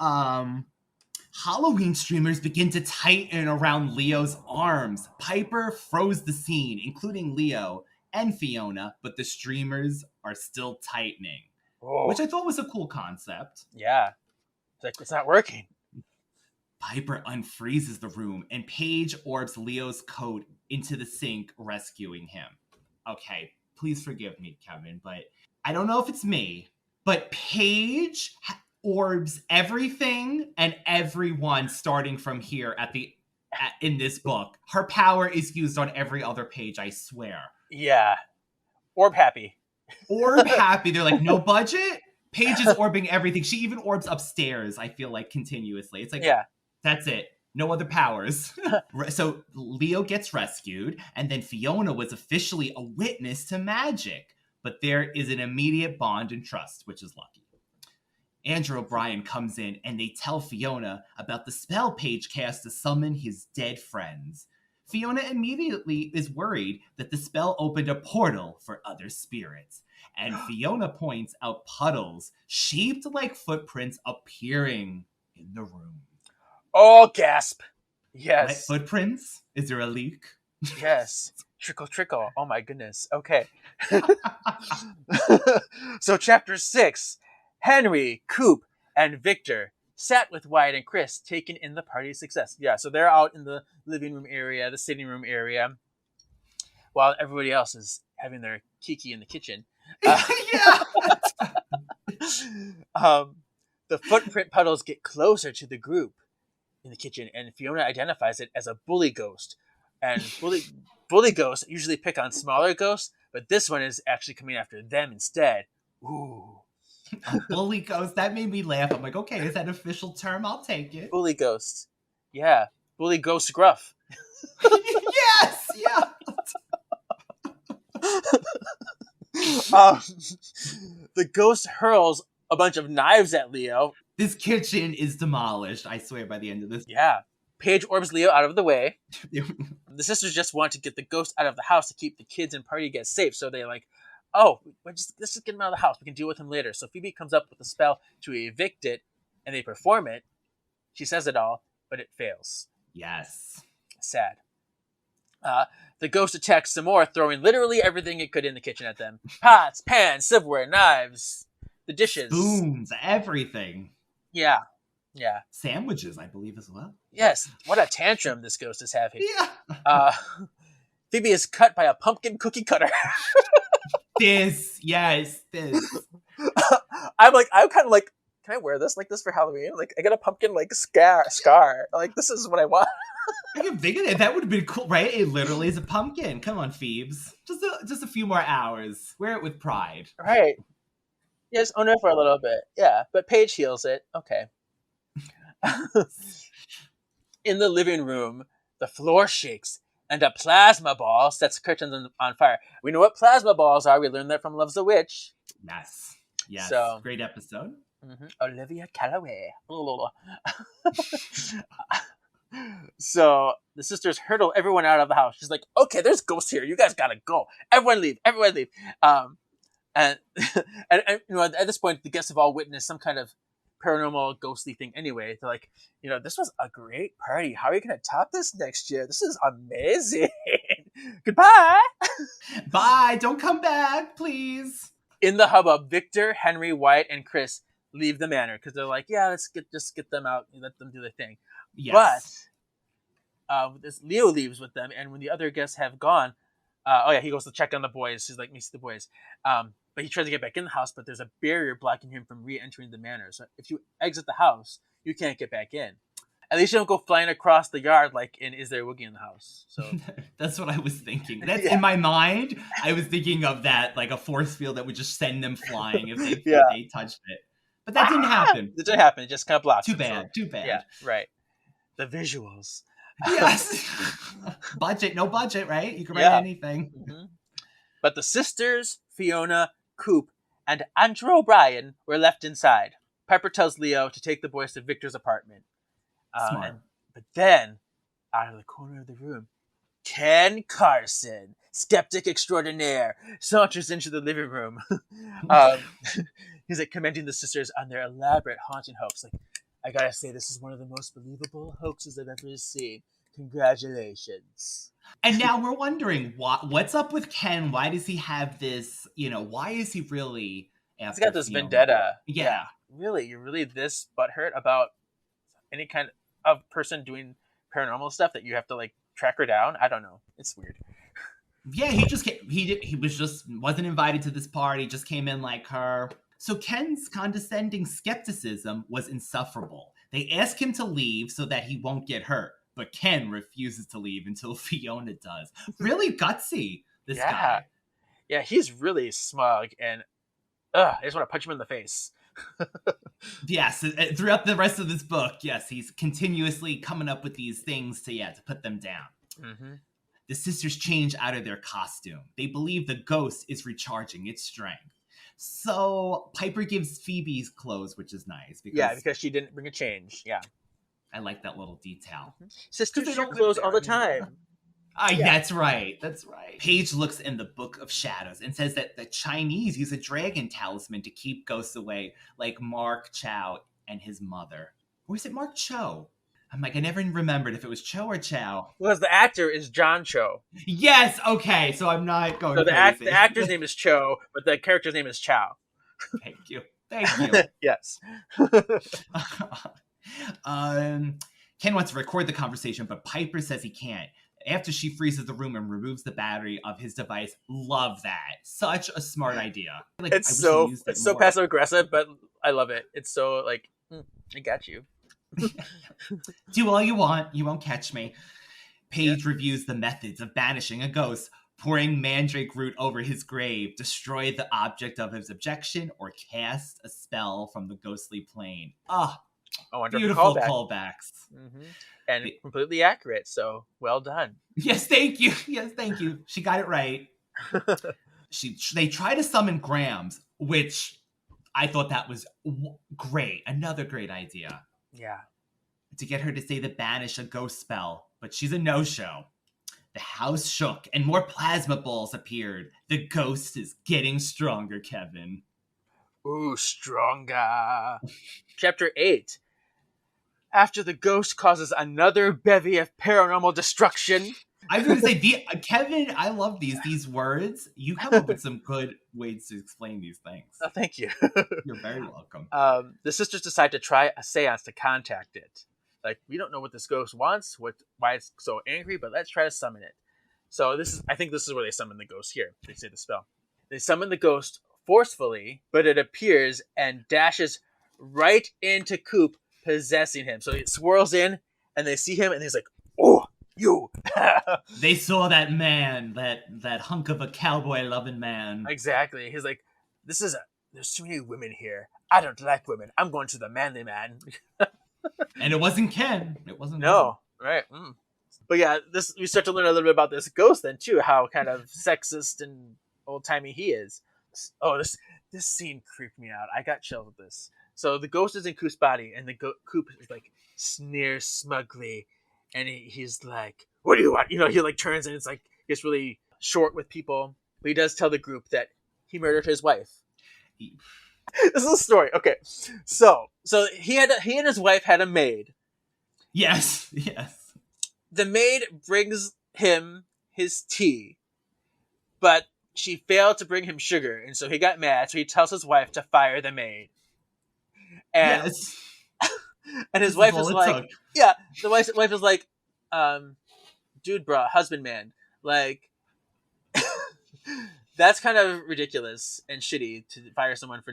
Halloween streamers begin to tighten around Leo's arms. Piper froze the scene, including Leo and Fiona, but the streamers are still tightening, which I thought was a cool concept. Yeah. It's like, it's not working. Piper unfreezes the room, and Paige orbs Leo's coat into the sink, rescuing him. Okay, please forgive me, Kevin, but I don't know if it's me, but Paige orbs everything and everyone starting from here in this book. Her power is used on every other page, I swear. Yeah. Orb happy. Orb happy. They're like, no budget? Paige is orbing everything. She even orbs upstairs, I feel like, continuously. It's like, yeah. That's it. No other powers. So Leo gets rescued, and then Fiona was officially a witness to magic. But there is an immediate bond and trust, which is lucky. Andrew O'Brien comes in, and they tell Fiona about the spell Paige cast to summon his dead friends. Fiona immediately is worried that the spell opened a portal for other spirits. And Fiona points out puddles shaped like footprints appearing in the room. Oh, gasp. Yes. Wet footprints? Is there a leak? Yes. Trickle, trickle. Oh, my goodness. Okay. So, chapter 6. Henry, Coop, and Victor sat with Wyatt and Chris, taking in the party's success. Yeah, so they're out in the living room area, the sitting room area, while everybody else is having their kiki in the kitchen. Yeah. The footprint puddles get closer to the group in the kitchen, and Fiona identifies it as a bully ghost. And bully ghosts usually pick on smaller ghosts, but this one is actually coming after them instead. Ooh. Bully ghost. That made me laugh. I'm like, okay, is that an official term? I'll take it. Bully ghost. Yeah. Bully ghost gruff. Yes! Yeah. The ghost hurls a bunch of knives at Leo. This kitchen is demolished, I swear, by the end of this. Yeah. Paige orbs Leo out of the way. The sisters just want to get the ghost out of the house to keep the kids and party guests safe. So they're like, oh, let's just get him out of the house. We can deal with him later. So Phoebe comes up with a spell to evict it, and they perform it. She says it all, but it fails. Yes. Sad. The ghost attacks some more, throwing literally everything it could in the kitchen at them. Pots, pans, silverware, knives, the dishes. Spoons, everything. Yeah. Sandwiches, I believe, as well. Yes, what a tantrum this ghost is having. Yeah. Phoebe is cut by a pumpkin cookie cutter. This. I'm kind of like, can I wear this like this for Halloween? Like, I got a pumpkin like scar. Like, this is what I want. I can think of it. That would have been cool, right? It literally is a pumpkin. Come on, Phoebes. Just a few more hours. Wear it with pride. Right. Yeah, just own it for a little bit. Yeah, but Paige heals it. Okay. In the living room, the floor shakes and a plasma ball sets curtains on fire. We know what plasma balls are. We learned that from Love's a Witch. Yes. So, great episode. Olivia Calloway. So the sisters hurdle everyone out of the house. She's like, okay, there's ghosts here. You guys gotta go. Everyone leave. And you know, at this point, the guests have all witnessed some kind of paranormal ghostly thing anyway. They're like, you know, this was a great party. How are you going to top this next year? This is amazing. Goodbye. Bye. Don't come back, please. In the hubbub, Victor, Henry, Wyatt, and Chris leave the manor because they're like, yeah, let's get them out and let them do their thing. Yes. But this Leo leaves with them, and when the other guests have gone, he goes to check on the boys. He's like, meets the boys. But he tries to get back in the house, but there's a barrier blocking him from re-entering the manor. So if you exit the house, you can't get back in. At least you don't go flying across the yard like in Is There a Woogie in the House? So that's what I was thinking. That's in my mind. I was thinking of that, like a force field that would just send them flying if they touched it. But that didn't happen. It didn't happen. It just kind of blocked. Too bad. Yeah, right. The visuals. Yes. No budget, right? You can write anything. Mm-hmm. But the sisters, Fiona, Coop, and Andrew O'Brien were left inside. Piper tells Leo to take the boys to Victor's apartment. Smart. But then, out of the corner of the room, Ken Carson, skeptic extraordinaire, saunters into the living room. He's like commending the sisters on their elaborate haunting hoax. Like, I gotta say, this is one of the most believable hoaxes I've ever seen. Congratulations. And now we're wondering what's up with Ken. Why does he have this? You know, why is he really after He's got this Fiona? vendetta. Yeah. Really? You're really this butthurt about any kind of person doing paranormal stuff that you have to like track her down? I don't know. It's weird. Yeah, he wasn't invited to this party, just came in like her. So Ken's condescending skepticism was insufferable. They ask him to leave so that he won't get hurt, but Ken refuses to leave until Fiona does. Really gutsy, this guy. Yeah, he's really smug, and I just want to punch him in the face. Yes, throughout the rest of this book, yes, he's continuously coming up with these things to put them down. Mm-hmm. The sisters change out of their costume. They believe the ghost is recharging its strength. So Piper gives Phoebe's clothes, which is nice. Because she didn't bring a change. Yeah. I like that little detail. Mm-hmm. Sisters share clothes all the time. That's right. Paige looks in the Book of Shadows and says that the Chinese use a dragon talisman to keep ghosts away, like Mark Chow and his mother. Or is it Mark Cho? I'm like, I never remembered if it was Cho or Chow. Because the actor is John Cho. Yes, okay, so I'm not going crazy. The actor's name is Cho, but the character's name is Chow. Thank you. Yes. Ken wants to record the conversation, but Piper says he can't. After she freezes the room and removes the battery of his device. Love that. Such a smart idea. Like, it's so passive aggressive, but I love it. It's so like, I got you. Do all you want. You won't catch me. Paige reviews the methods of banishing a ghost, pouring mandrake root over his grave, destroy the object of his objection, or cast a spell from the ghostly plane. Beautiful callbacks. Mm-hmm. And completely accurate, so well done. Yes, thank you. She got it right. They try to summon Grams, which I thought that was great. Another great idea. Yeah. To get her to say the banish a ghost spell, but she's a no-show. The house shook and more plasma balls appeared. The ghost is getting stronger, Kevin. Ooh, stronger. Chapter 8. after the ghost causes another bevy of paranormal destruction. I was going to say, Kevin, I love these words. You come up with some good ways to explain these things. Oh, thank you. You're very welcome. The sisters decide to try a seance to contact it. Like, we don't know what this ghost wants, why it's so angry, but let's try to summon it. So I think this is where they summon the ghost here. They say the spell. They summon the ghost forcefully, but it appears and dashes right into Coop, possessing him. So it swirls in, and they see him, and he's like, "Oh, you!" They saw that man, that hunk of a cowboy-loving man. Exactly. He's like, there's too many women here. I don't like women. I'm going to the manly man. And it wasn't Ken. It wasn't. No, right. But yeah, we start to learn a little bit about this ghost then too, how kind of sexist and old-timey he is. Oh, this scene creeped me out. I got chills with this. So the ghost is in Coop's body, and the Coop is like sneers smugly, and he's like, "What do you want?" He like turns, and it's like gets really short with people. But he does tell the group that he murdered his wife. This is a story. Okay, so he and his wife had a maid. Yes. The maid brings him his tea, but she failed to bring him sugar, and so he got mad. So he tells his wife to fire the maid. And, yes. And his wife is like, yeah, the wife is like, dude, bro, husband, man, like, that's kind of ridiculous and shitty to fire someone for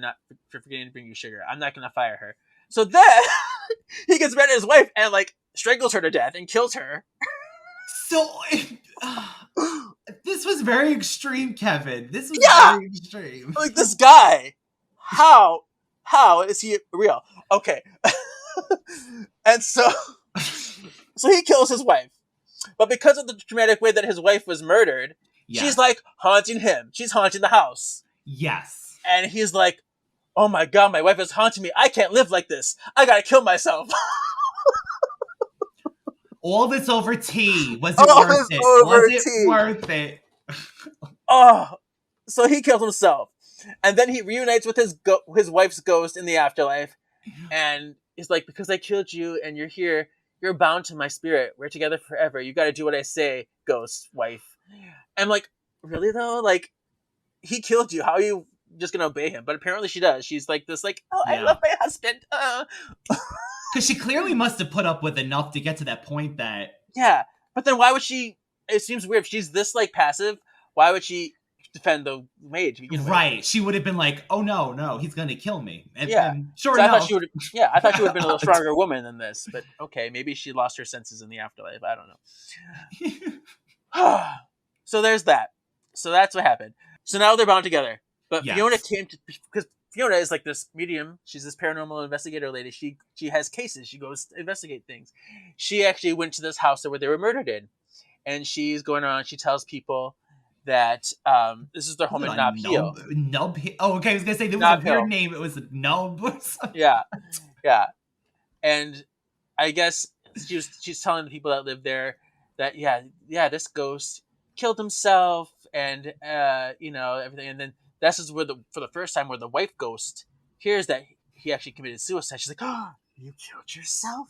forgetting to bring you sugar. I'm not gonna fire her. So then he gets mad at his wife and like strangles her to death and kills her. So this was very extreme, Kevin. This was very extreme. Like, this guy, how is he real? Okay. And so he kills his wife. But because of the dramatic way that his wife was murdered, she's like haunting him. She's haunting the house. Yes. And he's like, "Oh my god, my wife is haunting me. I can't live like this. I gotta kill myself." All this over tea. Was it worth it? Oh, so he killed himself, and then he reunites with his wife's ghost in the afterlife, and he's like, "Because I killed you, and you're here, you're bound to my spirit. We're together forever. You got to do what I say, ghost wife." I'm like, really though? Like, he killed you. How are you just gonna obey him? But apparently she does. She's like this, like, "Oh, I love my husband." Because she clearly must have put up with enough to get to that point that... Yeah, but then why would she... It seems weird. If she's this, like, passive, why would she defend the maid? Right. She would have been like, "Oh, no, he's going to kill me." And sure so enough... I thought she would have been a little stronger woman than this. But, okay, maybe she lost her senses in the afterlife. I don't know. So there's that. So that's what happened. So now they're bound together. But Fiona came to... Because Fiona is like this medium. She's this paranormal investigator lady. She has cases. She goes to investigate things. She actually went to this house where they were murdered in. And she's going around. She tells people that this is their home in Nob Hill. Nob Hill? Oh, okay. I was going to say, there was a weird name. It was Nob or something. Yeah. And I guess she's telling the people that live there that, this ghost killed himself and, everything. And then this is where for the first time where the wife ghost hears that he actually committed suicide. She's like, "Oh, you killed yourself?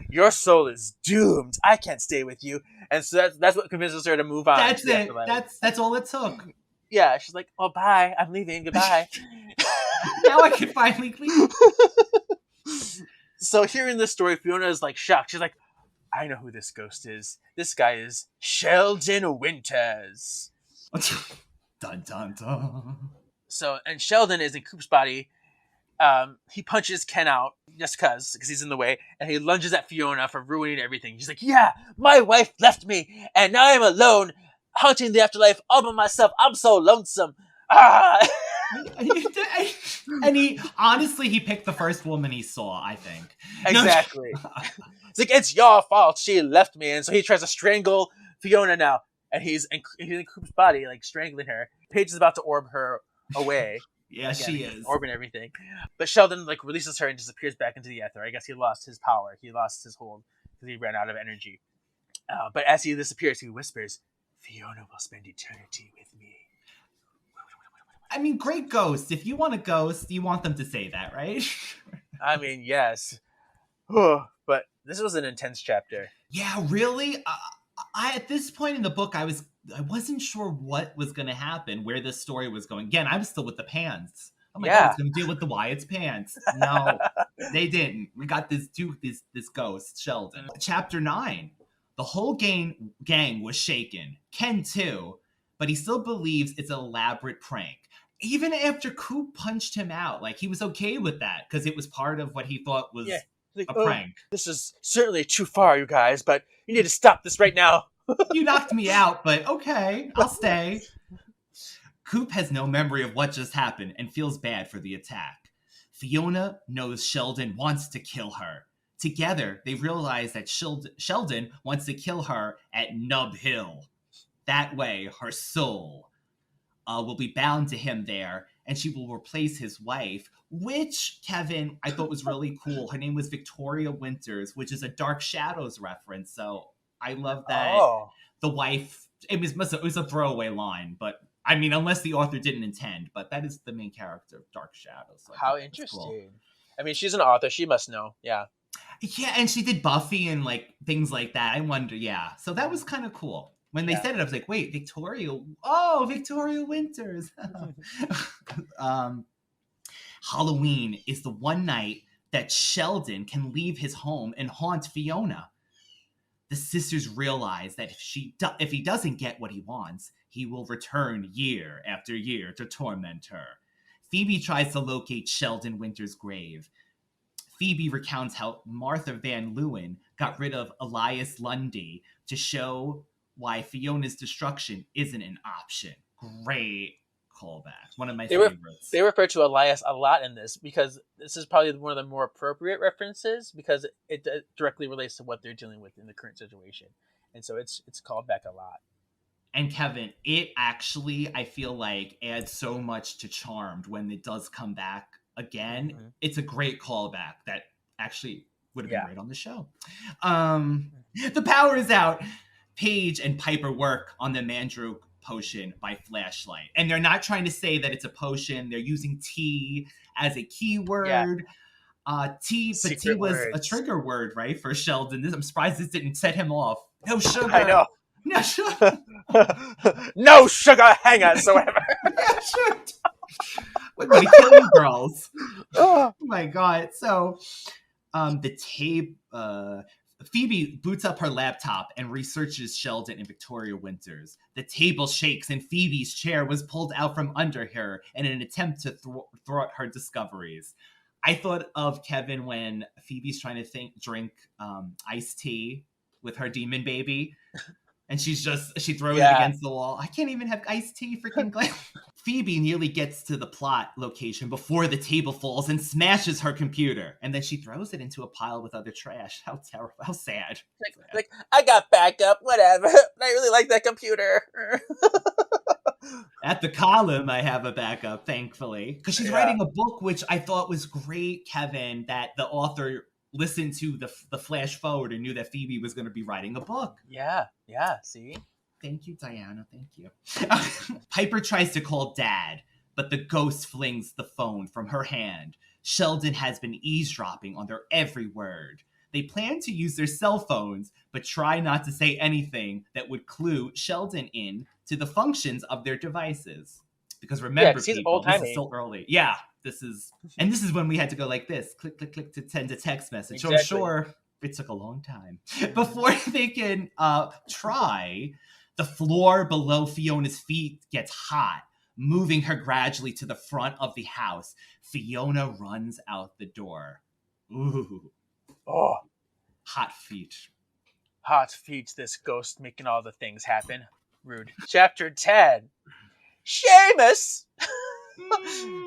Your soul is doomed. I can't stay with you." And so that's what convinces her to move on. That's it. That's all it took. Yeah, she's like, "Oh, bye. I'm leaving. Goodbye." Now I can finally leave. So hearing this story, Fiona is like shocked. She's like, "I know who this ghost is. This guy is Sheldon Winters." Dun, dun, dun. So, and Sheldon is in Coop's body. He punches Ken out just because he's in the way, and he lunges at Fiona for ruining everything. He's like, "Yeah, my wife left me, and now I'm alone, haunting the afterlife all by myself. I'm so lonesome." Ah! And he picked the first woman he saw, I think. Exactly. It's like, "It's your fault. She left me," and so he tries to strangle Fiona now. And he's in Coop's body, like, strangling her. Paige is about to orb her away. Yeah, again, she is. Orbing everything. But Sheldon, like, releases her and disappears back into the ether. I guess he lost his power. He lost his hold because he ran out of energy. But as he disappears, he whispers, "Fiona will spend eternity with me." I mean, great ghost. If you want a ghost, you want them to say that, right? I mean, yes. But this was an intense chapter. Yeah, really. I at this point in the book, I wasn't sure what was going to happen, where this story was going. Again, I'm still with the pants. Oh my god, it's going to deal with the Wyatt's pants. No, they didn't. We got this ghost, Sheldon. Chapter 9. The whole gang was shaken. Ken too, but he still believes it's an elaborate prank. Even after Coop punched him out, like he was okay with that because it was part of what he thought was a prank. This is certainly too far, you guys, but you need to stop this right now. You knocked me out, but okay, I'll stay. Coop has no memory of what just happened and feels bad for the attack. Fiona knows Sheldon wants to kill her. Together, they realize that Sheldon wants to kill her at Nub Hill. That way, her soul will be bound to him there, and she will replace his wife, which, Kevin, I thought was really cool. Her name was Victoria Winters, which is a Dark Shadows reference, so I love that the wife, it was a throwaway line, but I mean, unless the author didn't intend, but that is the main character of Dark Shadows. So how interesting. Cool. I mean, she's an author. She must know. Yeah. Yeah, and she did Buffy and like things like that. I wonder, yeah. So that was kind of cool. When they said it, I was like, wait, Victoria Winters. Halloween is the one night that Sheldon can leave his home and haunt Fiona. The sisters realize that if he doesn't get what he wants, he will return year after year to torment her. Phoebe tries to locate Sheldon Winter's grave. Phoebe recounts how Martha Van Leeuwen got rid of Elias Lundy to show why Fiona's destruction isn't an option. Great callback. One of my favorites. They refer to Elias a lot in this because this is probably one of the more appropriate references because it directly relates to what they're dealing with in the current situation. And so it's called back a lot. And Kevin, it actually, I feel like, adds so much to Charmed when it does come back again. Mm-hmm. It's a great callback that actually would have been great on the show. The power is out. Paige and Piper work on the Mandrook potion by flashlight. And they're not trying to say that it's a potion. They're using tea as a keyword. Yeah. Tea was words. A trigger word, right, for Sheldon. I'm surprised this didn't set him off. No sugar. I know. No sugar. No sugar whatsoever. Yeah, sure. We're going to kill you girls. Oh my god. So the tape Phoebe boots up her laptop and researches Sheldon and Victoria Winters. The table shakes and Phoebe's chair was pulled out from under her in an attempt to thwart her discoveries. I thought of Kevin when Phoebe's trying to drink iced tea with her demon baby. And she throws it against the wall. I can't even have iced tea, freaking glass. Phoebe nearly gets to the plot location before the table falls and smashes her computer. And then she throws it into a pile with other trash. How terrible. How sad. Like I got backup, whatever. I really like that computer. At the column, I have a backup, thankfully. Because she's writing a book, which I thought was great, Kevin, that the author listened to the flash forward and knew that Phoebe was going to be writing a book. Yeah, see? Thank you, Diana. Thank you. Piper tries to call Dad, but the ghost flings the phone from her hand. Sheldon has been eavesdropping on their every word. They plan to use their cell phones, but try not to say anything that would clue Sheldon in to the functions of their devices. Because remember, people, this is so early. Yeah, this is when we had to go like this, click, click, click to send a text message. Exactly. So I'm sure it took a long time before they can try. The floor below Fiona's feet gets hot, moving her gradually to the front of the house. Fiona runs out the door. Ooh. Oh. Hot feet. Hot feet, this ghost making all the things happen. Rude. Chapter 10. Seamus!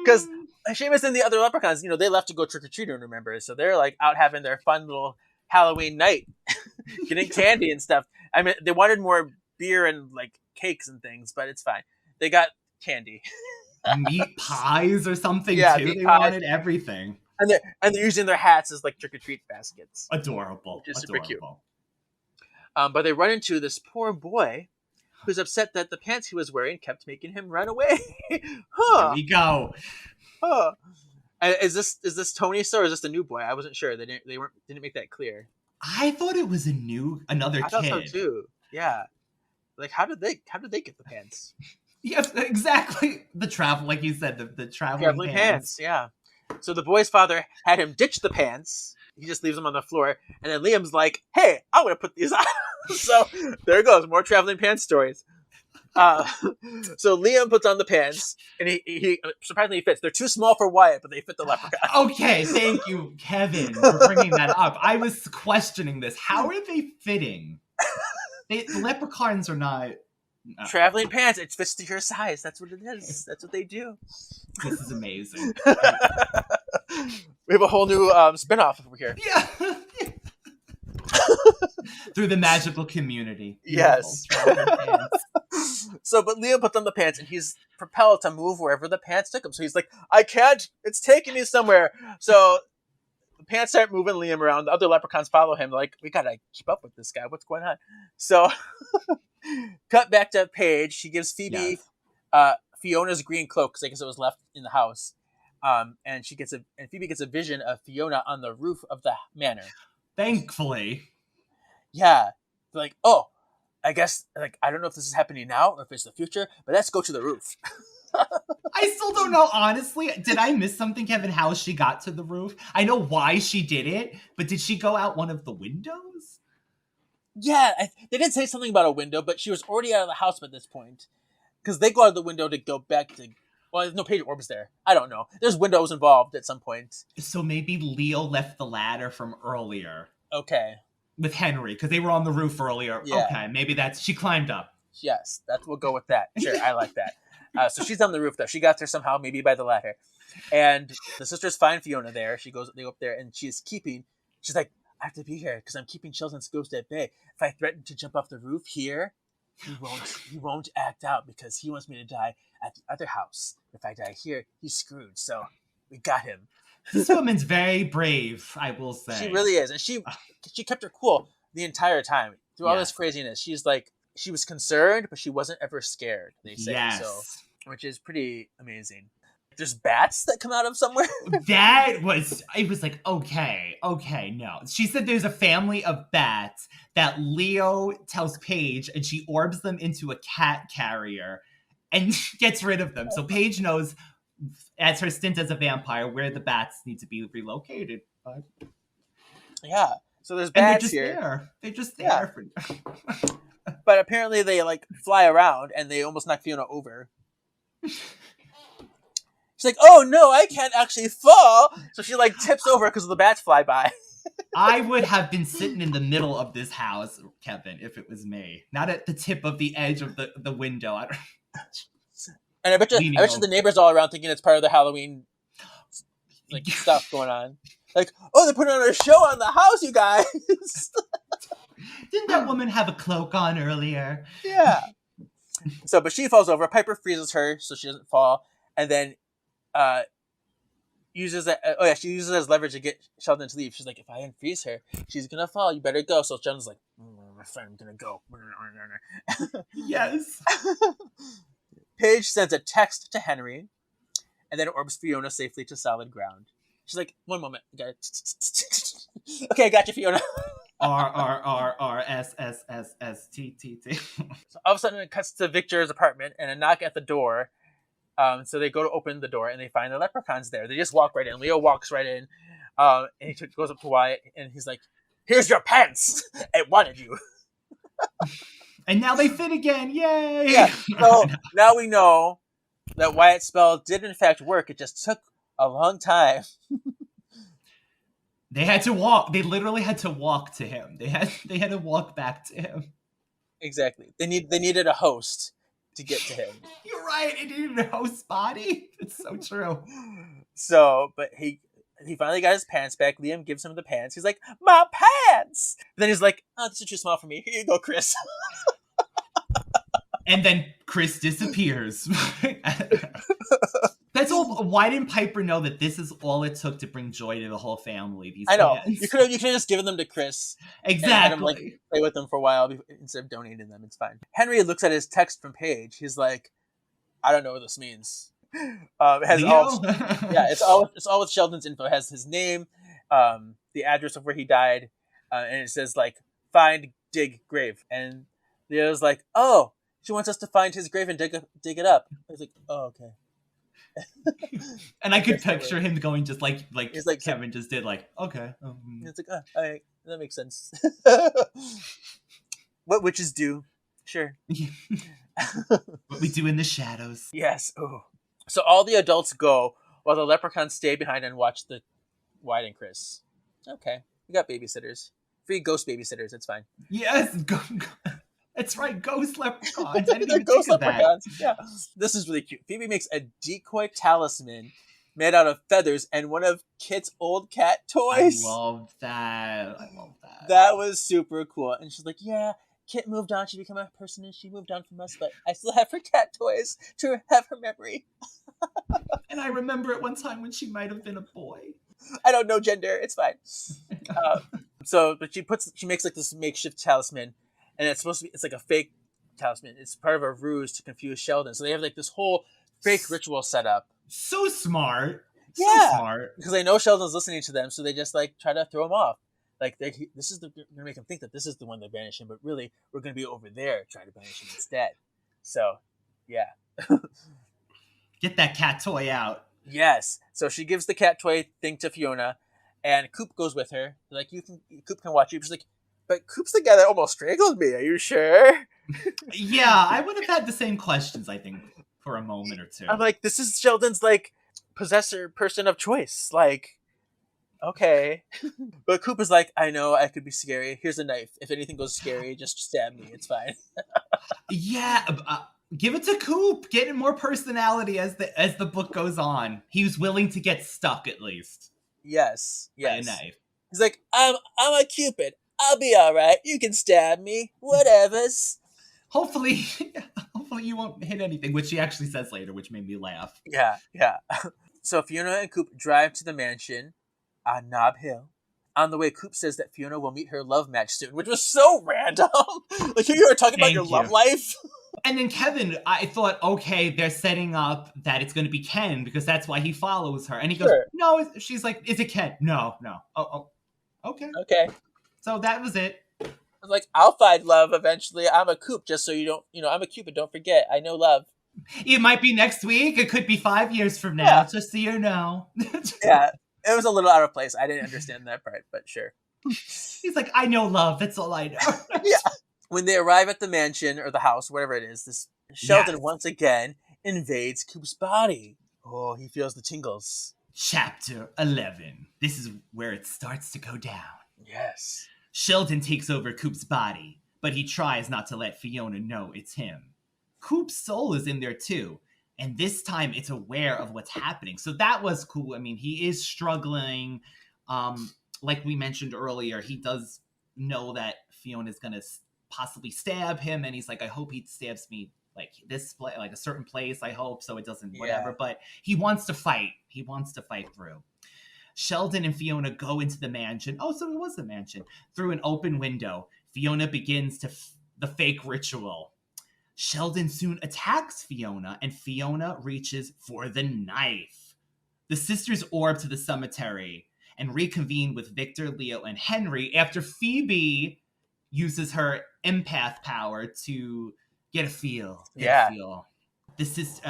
Because Seamus and the other leprechauns, they left to go trick-or-treating, remember? So they're like out having their fun little Halloween night, getting candy and stuff. I mean, they wanted more beer and like cakes and things, but it's fine. They got candy. Meat pies or something too. They wanted everything. And they're using their hats as like trick-or-treat baskets. Adorable. Which is super cute. But they run into this poor boy who's upset that the pants he was wearing kept making him run away. Here we go. Is this Tony still, or is this the new boy? I wasn't sure. They didn't make that clear. I thought it was another I kid. thought so too. Yeah. Like, how did they get the pants? Yes, exactly. The travel, like you said, the traveling pants. Yeah. So the boy's father had him ditch the pants. He just leaves them on the floor, and then Liam's like, "Hey, I'm gonna put these on." So there goes, more traveling pants stories. So Liam puts on the pants, and he surprisingly fits. They're too small for Wyatt, but they fit the leprechaun. Okay, thank you, Kevin, for bringing that up. I was questioning this. How are they fitting? The leprechauns are not... Traveling pants, it fits to your size. That's what it is. That's what they do. This is amazing. We have a whole new spinoff over here. Yeah. Through the magical community. Yes. So, but Liam puts on the pants, and he's propelled to move wherever the pants took him. So he's like, I can't, it's taking me somewhere. So the pants start moving Liam around. The other leprechauns follow him. Like, we gotta keep up with this guy. What's going on? So, cut back to Paige. She gives Phoebe Fiona's green cloak, because I guess it was left in the house. And Phoebe gets a vision of Fiona on the roof of the manor. Thankfully. Yeah. Like, oh, I guess, like, I don't know if this is happening now or if it's the future, but let's go to the roof. I still don't know, honestly. Did I miss something, Kevin, how she got to the roof? I know why she did it, but did she go out one of the windows? Yeah, they did say something about a window, but she was already out of the house by this point. Because they go out of the window to go back to... Well, there's no Paige orbs there. I don't know. There's windows involved at some point. So maybe Leo left the ladder from earlier. Okay. With Henry, because they were on the roof earlier. Yeah. Okay, maybe she climbed up. Yes, we'll go with that. Sure, I like that. So she's on the roof, though. She got there somehow, maybe by the ladder. And the sisters find Fiona there. They go up there, and she's like, I have to be here, because I'm keeping Sheldon's ghost at bay. If I threaten to jump off the roof here, he won't act out, because he wants me to die at the other house. If I die here, he's screwed. So we got him. This woman's very brave, I will say. She really is. And she kept her cool the entire time. Through all this craziness. She's like, she was concerned, but she wasn't ever scared, they say. Yes. So, which is pretty amazing. There's bats that come out of somewhere. It was like, okay, no. She said there's a family of bats that Leo tells Paige, and she orbs them into a cat carrier and gets rid of them. So Paige knows, as her stint as a vampire, where the bats need to be relocated. Yeah. So there's bats here. They're just there. But apparently they like fly around, and they almost knock Fiona over. She's like, oh no, I can't actually fall. So she like tips over because the bats fly by. I would have been sitting in the middle of this house, Kevin, if it was me. Not at the tip of the edge of the window. And I bet you the neighbors all around thinking it's part of the Halloween like stuff going on. Like, oh, they're putting on a show on the house, you guys. Didn't that woman have a cloak on earlier? Yeah. So, but she falls over. Piper freezes her so she doesn't fall, and then uses that. Oh yeah, she uses it as leverage to get Sheldon to leave. She's like, if I unfreeze her, she's gonna fall. You better go. So Sheldon's like, my friend's gonna go. Yes. Paige sends a text to Henry, and then orbs Fiona safely to solid ground. She's like, one moment, okay, I got you, Fiona. R-R-R-R-S-S-S-S-T-T-T. So all of a sudden it cuts to Victor's apartment and a knock at the door. So they go to open the door and they find the leprechauns there. They just walk right in. Leo walks right in, and he goes up to Wyatt and he's like, here's your pants. I wanted you. And now they fit again. Yay! Yeah. So now we know that Wyatt's spell did in fact work. It just took a long time. They had to walk. They literally had to walk to him. They had to walk back to him. Exactly. They needed a host to get to him. You're right. It needed a host body. It's so true. So, but he finally got his pants back. Liam gives him the pants. He's like, my pants! And then he's like, oh, this is too small for me. Here you go, Chris. And then Chris disappears. That's all. Why didn't Piper know that this is all it took to bring joy to the whole family? These I know. pants? You could have just given them to Chris. Exactly. And had him, like, play with them for a while instead of donating them. It's fine. Henry looks at his text from Paige. He's like, I don't know what this means. It has Leo? all, yeah, it's all with Sheldon's info. It has his name, the address of where he died, and it says like find, dig, grave. And Leo's like, oh, she wants us to find his grave and dig it up. I was like, oh, okay. And I could Yes, that picture way. him going just like He's like, Kevin just did, like, okay. it's like, all right, that makes sense. What witches do, sure. What we do in the shadows. Yes. Oh. So all the adults go while the leprechauns stay behind and watch the Wyatt and Chris. Okay, we got babysitters, free ghost babysitters. It's fine. Yes, that's right, ghost leprechauns. I didn't They're even think ghost of that. leprechauns. Yeah, this is really cute. Phoebe makes a decoy talisman made out of feathers and one of Kit's old cat I toys. love that. That was super cool. And she's like, yeah, Kit moved on. She became a person and she moved on from us, but I still have her cat toys to have her memory. And I remember at one time when she might have been a boy. I don't know gender. It's fine. But she makes like this makeshift talisman, and it's like a fake talisman. It's part of a ruse to confuse Sheldon. So they have like this whole fake ritual set up. So smart. Yeah. So smart. Because they know Sheldon's listening to them, so they just like try to throw him off. Like they're gonna make him think that this is the one they're banishing, but really we're gonna be over there trying to banish him instead. So, yeah. Get that cat toy out. Yes. So she gives the cat toy thing to Fiona, and Coop goes with her. They're like, Coop can watch you. She's like, but Coop's the guy that almost strangled me. Are you sure? Yeah, I would have had the same questions, I think, for a moment or two. I'm like, this is Sheldon's like possessor person of choice. Like, okay. But Coop is like, I know I could be scary. Here's a knife. If anything goes scary, just stab me. It's fine. Yeah, give it to Coop. Getting more personality as the book goes on. He was willing to get stuck at least. Yes. By a knife. He's like, I'm a Cupid. I'll be all right. You can stab me. Whatever's. Hopefully you won't hit anything, which he actually says later, which made me laugh. Yeah. So Fiona and Coop drive to the mansion on Nob Hill. On the way, Coop says that Fiona will meet her love match soon, which was so random. Like, you were talking about your love life. And then Kevin, I thought, okay, they're setting up that it's going to be Ken because that's why he follows her. And he goes, no, she's like, is it Ken? No. Oh, okay. Okay. So that was it. I was like, I'll find love eventually. I'm a Coop, just so you don't, I'm a Cupid, don't forget. I know love. It might be next week. It could be 5 years from now, just so you know. Yeah, it was a little out of place. I didn't understand that part, but sure. He's like, I know love. That's all I know. Yeah. When they arrive at the mansion or the house, whatever it is, this Sheldon once again invades Coop's body. Oh, he feels the tingles. Chapter 11. This is where it starts to go down. Yes. Sheldon takes over Coop's body, but he tries not to let Fiona know it's him. Coop's soul is in there too, and this time it's aware of what's happening. So that was cool. I mean, he is struggling. Like we mentioned earlier, he does know that Fiona's going to possibly stab him, and he's like, I hope he stabs me like a certain place, I hope, so it doesn't whatever. Yeah. But he wants to fight. He wants to fight through. Sheldon and Fiona go into the mansion. Oh, so it was the mansion. Through an open window, Fiona begins the fake ritual. Sheldon soon attacks Fiona, and Fiona reaches for the knife. The sisters orb to the cemetery and reconvene with Victor, Leo, and Henry after Phoebe uses her empath power to get a feel. This is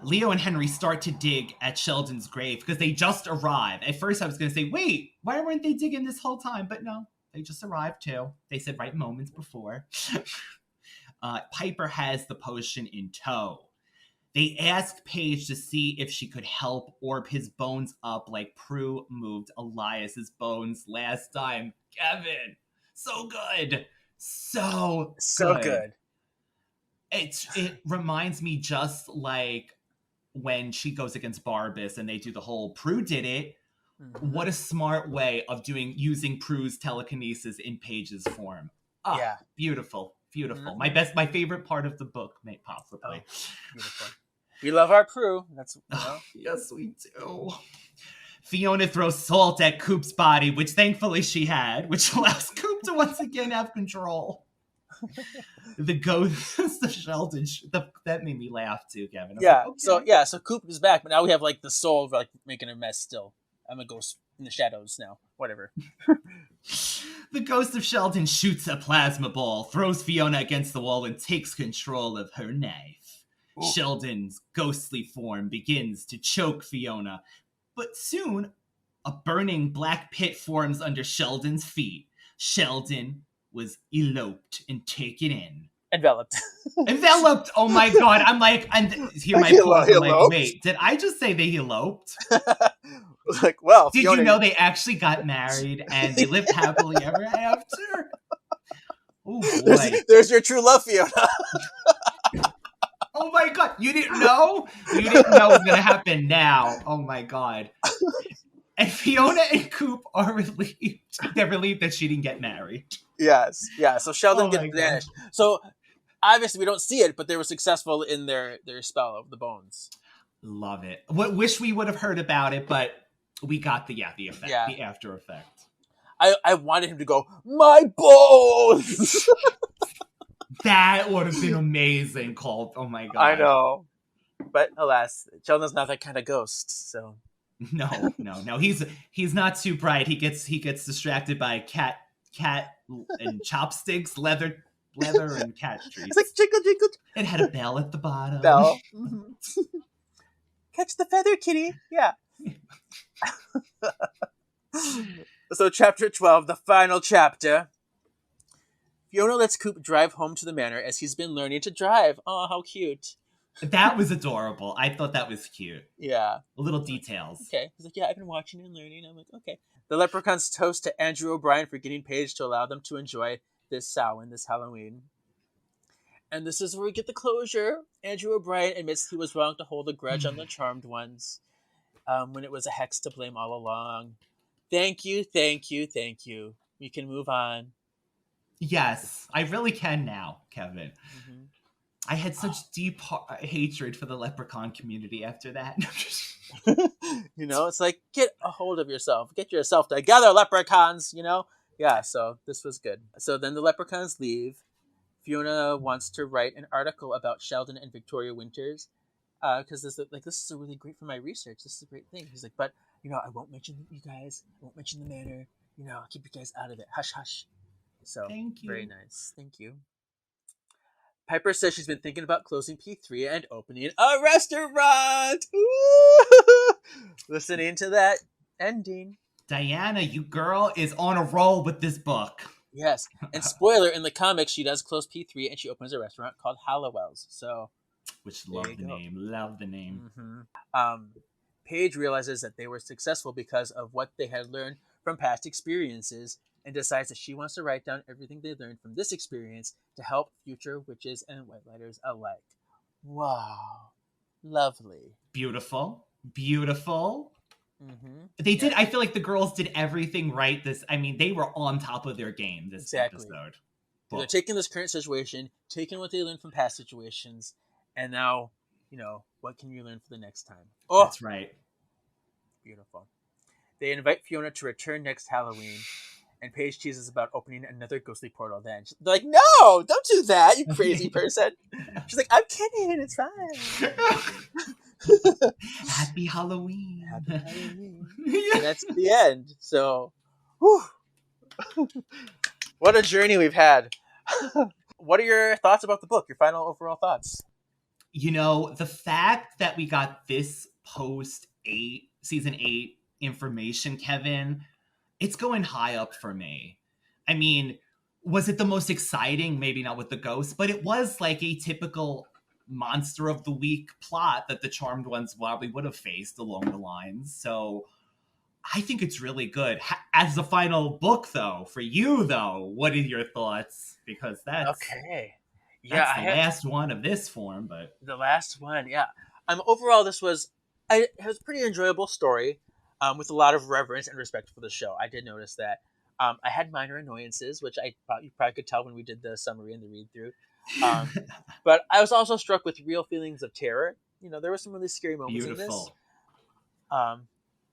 Leo and Henry start to dig at Sheldon's grave because they just arrived. At first I was going to say, wait, why weren't they digging this whole time? But no, they just arrived too. They said right moments before. Piper has the potion in tow. They ask Paige to see if she could help orb his bones up like Prue moved Elias's bones last time. Kevin, so good. So good. It reminds me just like when she goes against Barbas and they do the whole Prue did it. Mm-hmm. What a smart way of using Prue's telekinesis in Paige's form. Oh, yeah. Beautiful. Mm-hmm. My favorite part of the book, possibly. Oh, beautiful. We love our Prue. Yes, we do. Fiona throws salt at Coop's body, which thankfully she had, which allows Coop to once again have control. The ghost of Sheldon. That made me laugh too, Kevin. I was Yeah. like, okay. So Coop is back, but now we have like the soul of like making a mess still. I'm a ghost in the shadows now. Whatever. The ghost of Sheldon shoots a plasma ball, throws Fiona against the wall, and takes control of her knife. Ooh. Sheldon's ghostly form begins to choke Fiona, but soon a burning black pit forms under Sheldon's feet. Sheldon was eloped and taken in. Enveloped. Enveloped! Oh my god, I'm like, and here my pause, I'm like, wait, did I just say they eloped? Like, well, Did Fiona, you know they actually got married and they lived happily ever after? Oh boy. There's your true love, Fiona. Oh my god, you didn't know? You didn't know it was gonna happen now. Oh my god. And Fiona and Coop are relieved. They're relieved that she didn't get married. Yes. Yeah. So Sheldon Oh my gets vanished. So obviously we don't see it, but they were successful in their spell of the bones. Love it. Wish we would have heard about it, but we got the effect, the after effect. I wanted him to go, my bones! That would have been amazing, Colt. Oh my god. I know. But alas, Sheldon's not that kind of ghost, so. No. He's not too bright. He gets distracted by cat and chopsticks, leather and cat treats. It's like jingle jingle. It had a bell at the bottom. Bell. Mm-hmm. Catch the feather, kitty. Yeah. So chapter 12, the final chapter. Fiona lets Coop drive home to the manor as he's been learning to drive. Oh, how cute. That was adorable. I thought that was cute. Yeah. Little details. Okay. He's like, yeah, I've been watching and learning. I'm like, okay. The leprechauns toast to Andrew O'Brien for getting Paige to allow them to enjoy this Samhain, this Halloween. And this is where we get the closure. Andrew O'Brien admits he was wrong to hold a grudge on the charmed ones when it was a hex to blame all along. Thank you. We can move on. Yes, I really can now, Kevin. Mm-hmm. I had such deep hatred for the leprechaun community after that. You know, it's like, get a hold of yourself. Get yourself together, leprechauns, you know? Yeah, so this was good. So then the leprechauns leave. Fiona wants to write an article about Sheldon and Victoria Winters because this is really great for my research. This is a great thing. He's like, but, you know, I won't mention you guys. I won't mention the manor. You know, I'll keep you guys out of it. Hush, hush. So, thank you. Very nice. Thank you. Piper says she's been thinking about closing P3 and opening a restaurant. Ooh! Listening to that ending. Diana, you girl, is on a roll with this book. Yes. And spoiler, in the comics, she does close P3 and she opens a restaurant called Hallowell's. So, which love the name. Love the name. Mm-hmm. Paige realizes that they were successful because of what they had learned from past experiences and decides that she wants to write down everything they learned from this experience to help future witches and whitelighters alike. Wow. Lovely. Beautiful. Mm-hmm. They did. I feel like the girls did everything right. They were on top of their game this episode. They're taking this current situation, taking what they learned from past situations, and now, you know, what can you learn for the next time? Oh, that's right. Beautiful. They invite Fiona to return next Halloween, and Paige teases about opening another ghostly portal then. They're like, no, don't do that, you crazy person. She's like, I'm kidding, it's fine. Happy Halloween. Happy Halloween. And that's the end. So, whew. What a journey we've had. What are your thoughts about the book? Your final overall thoughts? You know, the fact that we got this season 8 information, Kevin, it's going high up for me. I mean, was it the most exciting? Maybe not with the ghosts, but it was like a typical monster of the week plot that the Charmed ones probably would have faced along the lines. So I think it's really good. As the final book, though, for you, though, what are your thoughts? Because that's okay. Yeah, that's the last one of this form, but the last one, yeah. Overall, it was a pretty enjoyable story, with a lot of reverence and respect for the show. I did notice that. I had minor annoyances, which you probably could tell when we did the summary and the read through. But I was also struck with real feelings of terror. You know, there were some really scary moments in this.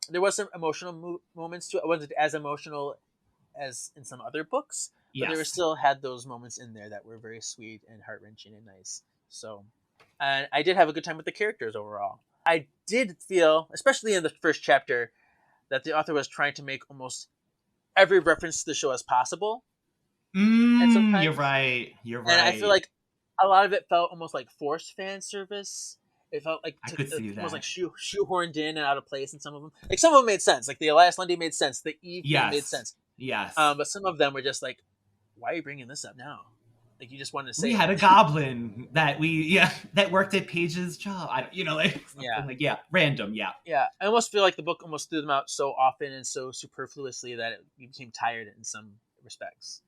There was some emotional moments too. It wasn't as emotional as in some other books. but they were Yes. still had those moments in there that were very sweet and heart-wrenching and nice. So, and I did have a good time with the characters overall. I did feel, especially in the first chapter, that the author was trying to make almost every reference to the show as possible. And sometimes, You're right. You're and I feel right. like a lot of it felt almost like forced fan service. It felt like I could see almost like that. shoehorned in and out of place in some of them. Like some of them made sense. Like the Elias Lundy made sense. The Eve thing made Yes. sense. Yes. But some of them were just like, why are you bringing this up now? Like you just wanted to say We had a goblin that that worked at Paige's job. Random. Yeah. Yeah, I almost feel like the book almost threw them out so often and so superfluously that it became tired in some respects.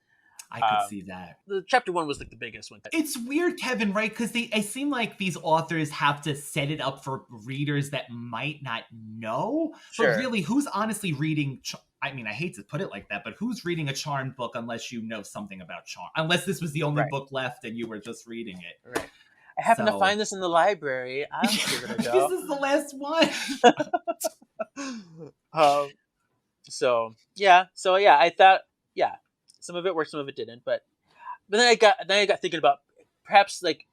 I could see that. The chapter 1 was like the biggest one. It's weird, Kevin, right? Because it seem like these authors have to set it up for readers that might not know. Sure. But really, who's honestly reading? I mean, I hate to put it like that, but who's reading a Charmed book unless you know something about Charmed? Unless this was the only book left and you were just reading it. Right. I happen to find this in the library. I'll give it a go. This is the last one. So yeah, I thought some of it worked, some of it didn't. But then I got thinking about perhaps like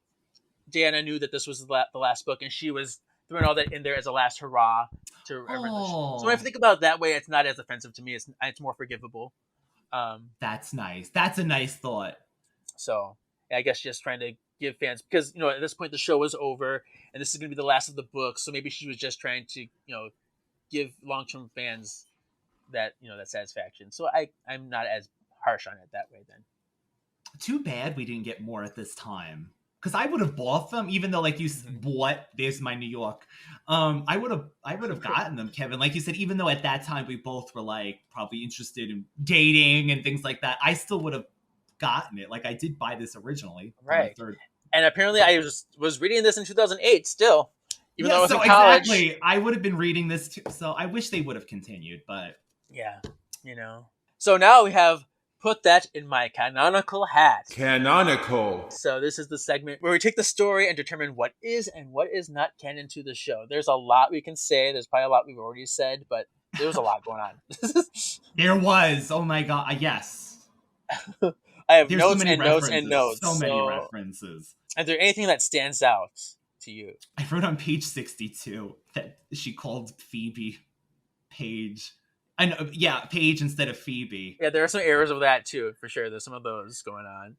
Diana knew that this was the last book, and she was throwing all that in there as a last hurrah to everyone. So when I think about it that way, it's not as offensive to me. It's more forgivable. That's nice. That's a nice thought. So I guess just trying to give fans, because at this point the show was over and this is going to be the last of the book, so maybe she was just trying to give long-term fans that that satisfaction. So I'm not as harsh on it that way then. Too bad we didn't get more at this time, because I would have bought them, even though like you bought There's My New York. I would have gotten them, Kevin, like you said, even though at that time we both were like probably interested in dating and things like that. I still would have gotten it. Like I did buy this originally, right? And apparently I was reading this in 2008 still, even though I was in college. Exactly, I would have been reading this too. So I wish they would have continued, but yeah, So now we have Put That in My Canonical Hat. Canonical. So this is the segment where we take the story and determine what is and what is not canon to the show. There's a lot we can say. There's probably a lot we've already said, but there was a lot going on. There was. Oh my god. Yes. I have notes and notes and notes. So many references. Is there anything that stands out to you? I wrote on page 62 that she called Phoebe Paige. I know, Paige instead of Phoebe. Yeah, there are some errors of that too, for sure. There's some of those going on.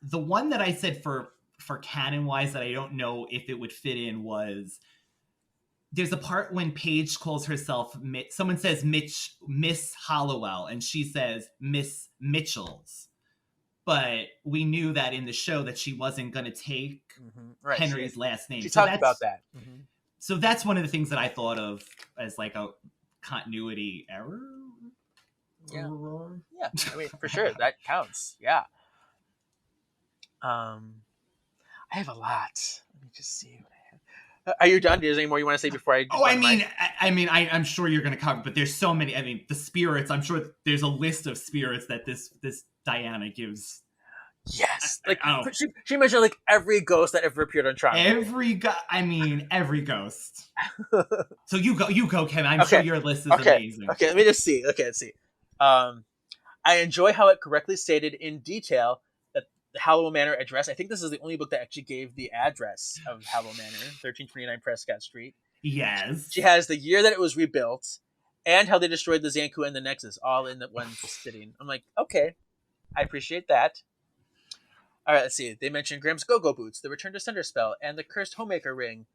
The one that I said for canon wise that I don't know if it would fit in was, there's a part when Paige calls herself someone says Miss Hollowell, and she says Miss Mitchell's. But we knew that in the show that she wasn't going to take Henry's last name. She talked about that. Mm-hmm. So that's one of the things that I thought of as like a continuity error. Yeah, I mean, for sure, that counts. Yeah. I have a lot. Let me just see what I have. Are you done? Is there any more you want to say before I? I'm sure you're going to cover, but there's so many. I mean, the spirits. I'm sure there's a list of spirits that this Diana gives. Yes, she mentioned like every ghost that ever appeared on Charmed. Every ghost. So you go, Kevin. I'm sure your list is amazing. Okay, let me just see. Okay, let's see. I enjoy how it correctly stated in detail that the Hallowell Manor address. I think this is the only book that actually gave the address of Hallowell Manor, 1329 Prescott Street. Yes. She has the year that it was rebuilt, and how they destroyed the Zanku and the Nexus all in that one sitting. I'm like, okay, I appreciate that. All right, let's see. They mentioned Graham's Go-Go Boots, the Return to Sender spell, and the Cursed Homemaker ring,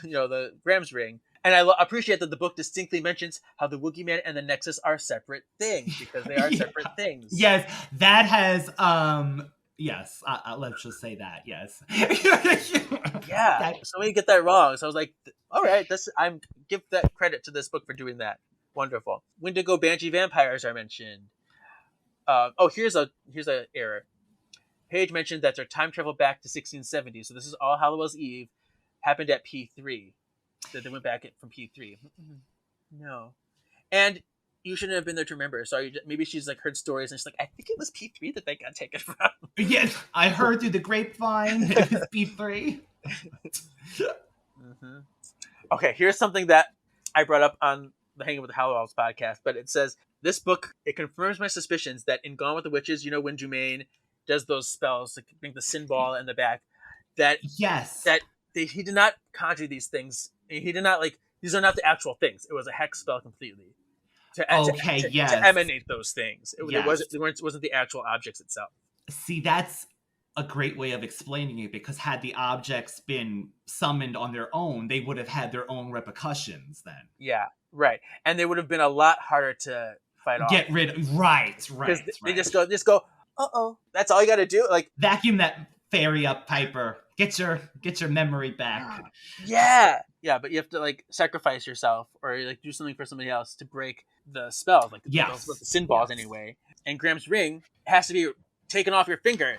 the Graham's ring. And I appreciate that the book distinctly mentions how the Woogie Man and the Nexus are separate things, because they are separate things. Yes, that has, yes, let's just say that, yes. Yeah, somebody get that wrong. So I was like, all right, I'm give that credit to this book for doing that. Wonderful. Wendigo Banshee vampires are mentioned. Here's a error. Paige mentioned that their time travel back to 1670, so this is All Hallows Eve, happened at P3. That they went back from P3. No. And you shouldn't have been there to remember. So maybe she's like heard stories and she's like, I think it was P3 that they got taken from. Yes, I heard through the grapevine it was P3. Okay, here's something that I brought up on the Hanging with the Hallows podcast, but it says, This book, it confirms my suspicions that in Gone with the Witches, when Jumaine does those spells, like bring the sin ball in the back, that Yes. he did not conjure these things. He did not these are not the actual things. It was a hex spell completely Okay, to yes. emanate those things. Yes. It wasn't the actual objects itself. See, that's a great way of explaining it, because had the objects been summoned on their own, they would have had their own repercussions then. Yeah, right. And they would have been a lot harder to fight off. Get rid of, right. Because they just go, uh-oh. That's all you got to do? Vacuum that fairy up, Piper. Get your memory back. Yeah. Yeah, but you have to, sacrifice yourself or, do something for somebody else to break the spell. The sin balls anyway. And Graham's ring has to be taken off your finger.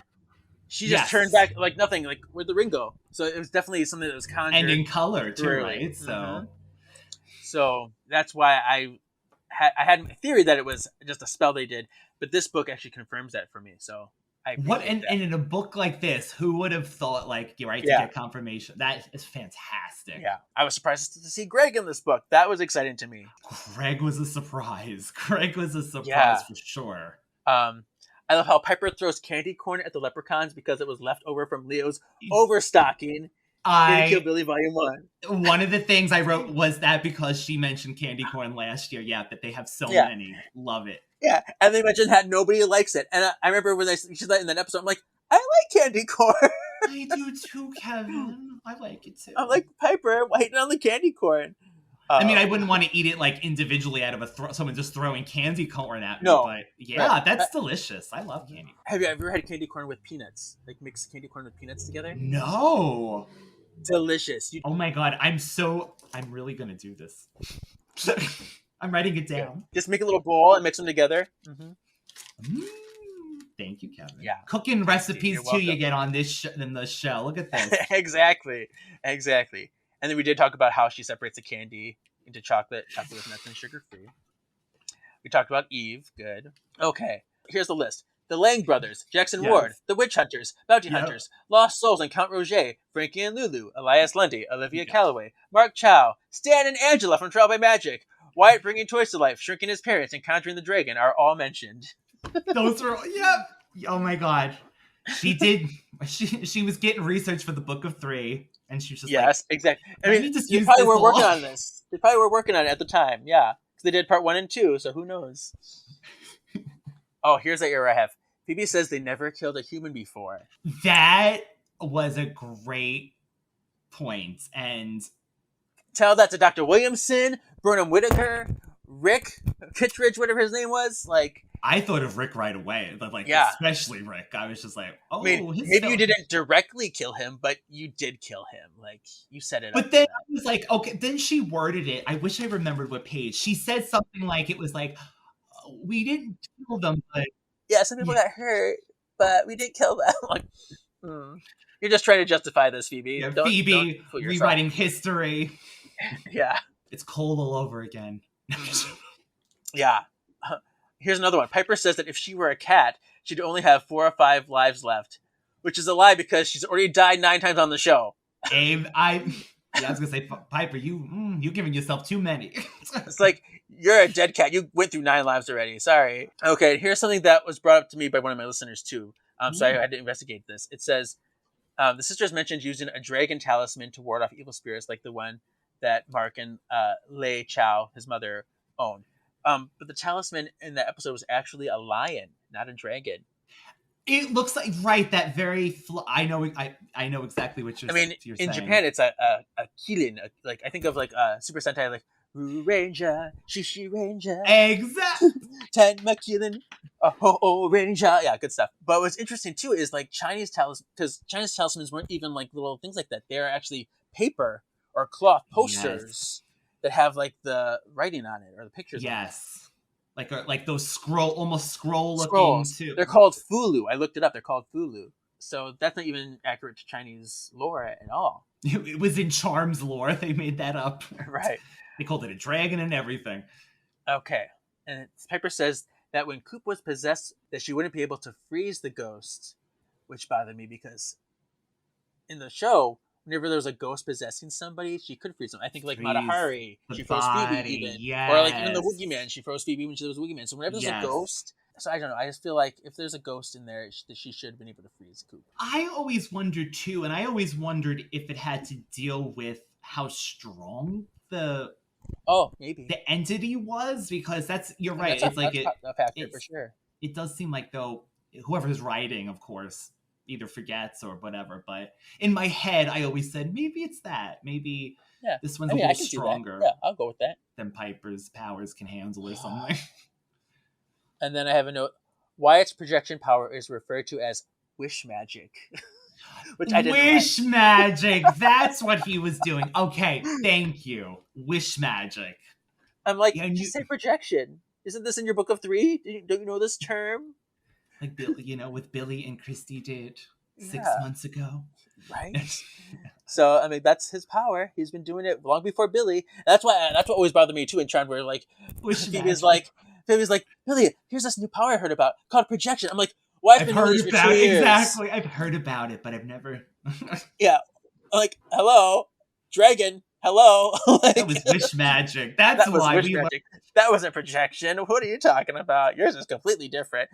She just turned back like nothing. Like, where'd the ring go? So it was definitely something that was conjured. And in color, too, through. right? So that's why I had a theory that it was just a spell they did. But this book actually confirms that for me. So I and in a book like this, who would have thought, to get confirmation? That is fantastic. Yeah. I was surprised to see Greg in this book. That was exciting to me. Greg was a surprise. For sure. I love how Piper throws candy corn at the leprechauns because it was left over from Leo's overstocking in Kill Billy Volume 1. One of the things I wrote was that because she mentioned candy corn last year, that they have so many. Love it. Yeah, and they mentioned that nobody likes it. And I remember when she said that in that episode, I'm like, I like candy corn. I do too, Kevin. I like it too. I'm like, Piper, waiting on the candy corn. I mean, I wouldn't want to eat it individually out of someone just throwing candy corn at me. No, but that's delicious. I love candy corn. Have you ever had candy corn with peanuts? Mix candy corn with peanuts together? No. Delicious. Oh my god, I'm really gonna do this. I'm writing it down. Just make a little bowl and mix them together. Mm-hmm. Thank you, Kevin. Yeah. Cooking recipes too you get on this in the show. Look at this. Exactly. And then we did talk about how she separates the candy into chocolate with nuts, and sugar-free. We talked about Eve. Good. Okay. Here's the list. The Lang brothers, Jackson Ward, the Witch Hunters, Bounty Hunters, Lost Souls and Count Roger, Frankie and Lulu, Elias Lundy, Olivia Calloway, Mark Chow, Stan and Angela from Trial by Magic, Wyatt bringing toys to life, shrinking his parents, and conjuring the dragon are all mentioned. Those were, oh my god. She did, she was getting research for the Book of Three, and she was just exactly. I mean, they probably were working on this. They probably were working on it at the time, because they did part 1 and 2, so who knows? Oh, here's the error I have. Phoebe says they never killed a human before. That was a great point, and tell that to Dr. Williamson, Burnham Whitaker, Rick Kittredge, whatever his name was. I thought of Rick right away, but especially Rick. I was just like, oh, maybe you didn't directly kill him, but you did kill him. You set it up. But then I was like, okay, then she worded it. I wish I remembered what page. She said something like, it was like, we didn't kill them, but some people got hurt, but we didn't kill them. You're just trying to justify this, Phoebe. Yeah, Phoebe rewriting history. Yeah. It's cold all over again. Yeah. Here's another one. Piper says that if she were a cat, she'd only have 4 or 5 lives left, which is a lie because she's already died 9 times on the show. Abe, I was gonna say, Piper, you're giving yourself too many. It's like, you're a dead cat. You went through 9 lives already. Sorry. Okay, here's something that was brought up to me by one of my listeners too. So I had to investigate this. It says, the sisters mentioned using a dragon talisman to ward off evil spirits, like the one that Mark and Lei Chow, his mother, owned. But the talisman in that episode was actually a lion, not a dragon. It looks like that very. I know exactly what you're. You're in saying. Japan, it's a kilin. I think of Super Sentai, Roo Ranger, Shishi Ranger, exactly. Tenma Kilin, Ho Ranger. Yeah, good stuff. But what's interesting too is Chinese talismans, because Chinese talismans weren't even little things like that. They're actually paper or cloth posters that have the writing on it or the pictures. Yes. Like those almost scroll looking scrolls. too. They're called fulu. I looked it up. They're called fulu. So that's not even accurate to Chinese lore at all. It was in Charm's lore. They made that up. Right. They called it a dragon and everything. Okay. And Piper says that when Coop was possessed, that she wouldn't be able to freeze the ghost, which bothered me because in the show, whenever there was a ghost possessing somebody, she could freeze them. I think like Freeze Matahari, the she froze Phoebe body, even, or like even the yes. Woogie Man, she froze Phoebe when she was Woogie Man. So whenever there's a Yes. ghost, so I don't know. I just feel like if there's a ghost in there, she should have been able to freeze Coop. I always wondered too, and I always wondered if it had to deal with how strong the entity was, because you're right. That's It's a factor for sure. It does seem like though whoever's writing, of course, either forgets or whatever. But in my head, I always said maybe it's that. Maybe this one's a little stronger. Yeah, I'll go with that. Than Piper's powers can handle or something. And then I have a note. Wyatt's projection power is referred to as wish magic. Which I didn't Wish magic. That's what he was doing. Okay, thank you. Wish magic. I'm like, you say projection. Isn't this in your book of 3? Don't you know this term? Like what Billy and Christy did 6 months ago. Right? So, I mean, that's his power. He's been doing it long before Billy. That's what always bothered me, too, in Tron, where, like, Phoebe's like, Billy, here's this new power I heard about called projection. I'm like, I've heard about it. Exactly. I've heard about it, but I've never... Yeah. Like, hello? Dragon? Hello? Like, that was wish magic. That was why wish magic. That wasn't projection. What are you talking about? Yours is completely different.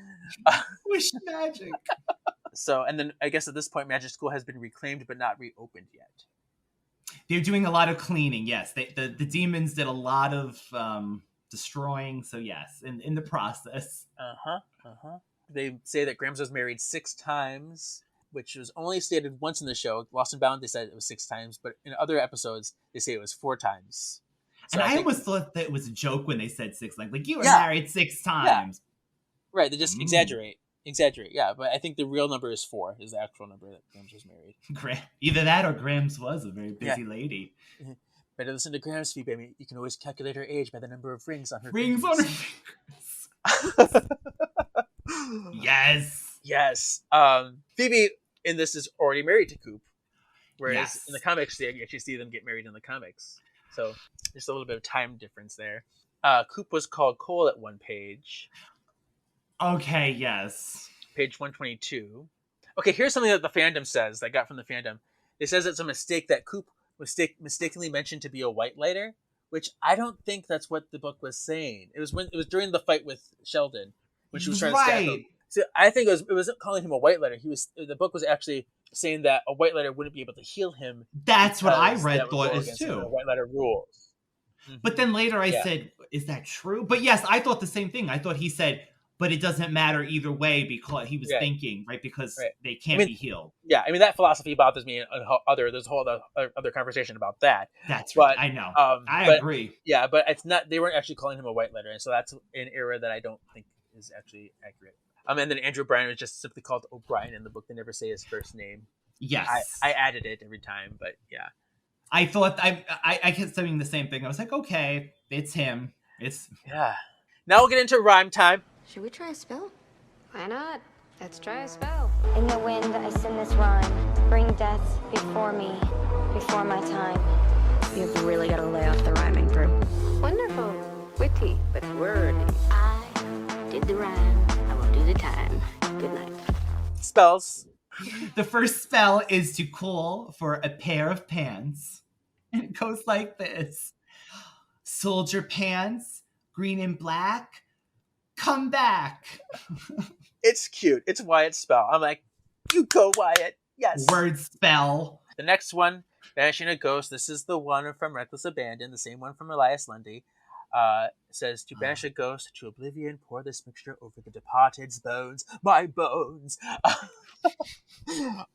Wish magic. So, and then I guess at this point, Magic School has been reclaimed but not reopened yet. They're doing a lot of cleaning, yes. The demons did a lot of destroying, so yes, in the process. They say that Grams was married 6 times, which was only stated once in the show. Lost and Bound, they said it was 6 times, but in other episodes, they say it was 4 times. So and I almost thought that it was a joke when they said 6, like you were married 6 times. Yeah. Right, they just exaggerate, yeah, but I think the real number is 4, is the actual number that Grams was married. Either that or Grams was a very busy lady. Better listen to Grams, Phoebe. I mean, you can always calculate her age by the number of rings on her fingers. Yes. Phoebe in this is already married to Coop, whereas in the comics you actually see them get married in the comics. So just a little bit of time difference there. Coop was called Cole at one page. Okay, yes. Page 122. Okay, here's something that the fandom says, that I got from the fandom. It says it's a mistake that Coop was mistakenly mentioned to be a white lighter, which I don't think that's what the book was saying. It was during the fight with Sheldon when she was trying to stab him. So I think it wasn't calling him a white lighter. The book was actually saying that a white lighter wouldn't be able to heal him. That's what I read thought is too. The white lighter rules. But then later I said, is that true? But yes, I thought the same thing. I thought he said, but it doesn't matter either way, because he was thinking, right? Because they can't be healed. Yeah, I mean, that philosophy bothers me. There's a whole other conversation about that. That's right. I know. I agree. Yeah, but it's not. They weren't actually calling him a white lighter, and so that's an error that I don't think is actually accurate. And then Andrew Bryan was just simply called O'Brien in the book. They never say his first name. Yes, I added it every time, but yeah. I thought I kept saying the same thing. I was like, okay, it's him. Now we'll get into rhyme time. Should we try a spell? Why not? Let's try a spell. In the wind, I sing this rhyme. Bring death before me, before my time. You've really got to lay off the rhyming, Drew. Wonderful. Witty, but wordy. I did the rhyme. I will do the time. Good night. Spells. The first spell is to call for a pair of pants. And it goes like this. Soldier pants, green and black, come back. It's cute. It's Wyatt's spell. I'm like, you go, Wyatt. Yes. Word spell. The next one, Banishing a Ghost. This is the one from Reckless Abandon, the same one from Elias Lundy. Says, to banish a ghost to oblivion, pour this mixture over the departed's bones, my bones.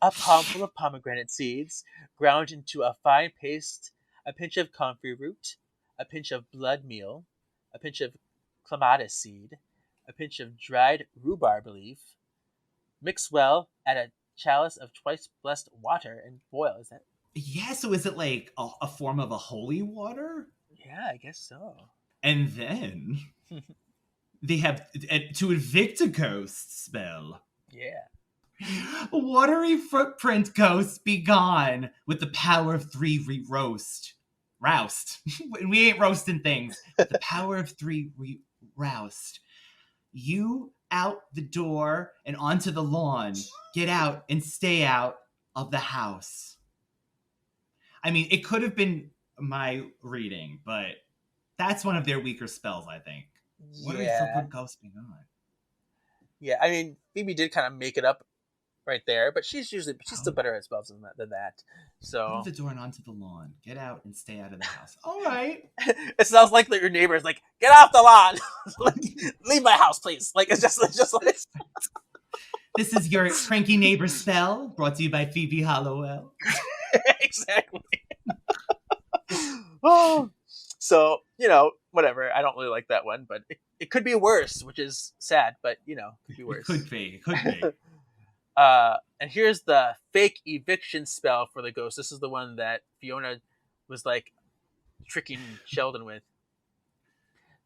A palm full of pomegranate seeds, ground into a fine paste, a pinch of comfrey root, a pinch of blood meal, a pinch of clematis seed, a pinch of dried rhubarb leaf. Mix well, add a chalice of twice blessed water, and boil. Is that? Yeah, so is it like a form of a holy water? Yeah, I guess so. And then they have to evict a ghost spell. Yeah. Watery footprint ghosts be gone with the power of 3 roust. We ain't roasting things. The power of 3 roust. You out the door and onto the lawn. Get out and stay out of the house. I mean, it could have been my reading, but that's one of their weaker spells, I think. What are for good ghosts being on? Yeah, I mean, Phoebe did kind of make it up right there, but she's still better at spells than that. So open the door and onto the lawn. Get out and stay out of the house. All right. It sounds like your neighbor is like, get off the lawn, like, leave my house, please. Like it's just like. This is your cranky neighbor spell, brought to you by Phoebe Hollowell. Exactly. Oh, so whatever. I don't really like that one, but it could be worse, which is sad. But it could be worse. It could be. And here's the fake eviction spell for the ghost. This is the one that Fiona was like tricking Sheldon with.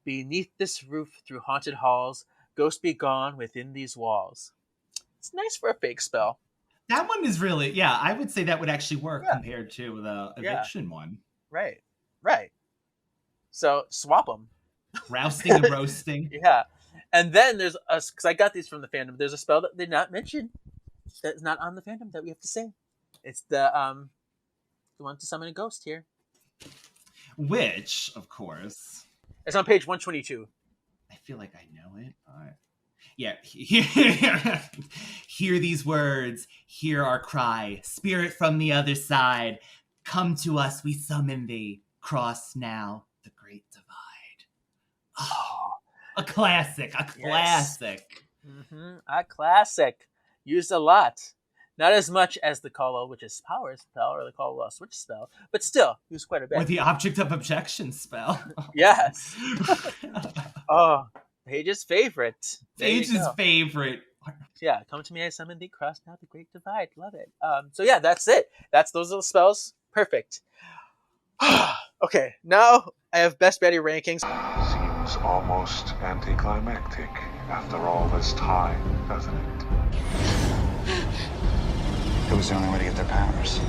Beneath this roof, through haunted halls, ghost be gone within these walls. It's nice for a fake spell. That one is really, I would say that would actually work compared to the eviction one. Right. So swap them. Rousting and roasting. Yeah. And then there's because I got these from the fandom. There's a spell that they not mention that's not on the fandom that we have to say. It's the one to summon a ghost here. Which, of course, it's on page 122. I feel like I know it. Yeah, hear these words, hear our cry, spirit from the other side, come to us, we summon thee, cross now the great divide. Oh, a classic. Yes. A classic. Used a lot. Not as much as the Call of Witch's Power spell or the Call of Switch spell, but still, used quite a bit. Or the Object of Objection spell. Yes. Oh, Paige's favorite. Paige's favorite. Yeah, come to me, I summon thee, cross now the great divide. Love it. So yeah, that's it. Those are the spells. Perfect. Okay, now I have best baddie rankings. Seems almost anticlimactic after all this time, doesn't it? It was the only way to get their powers.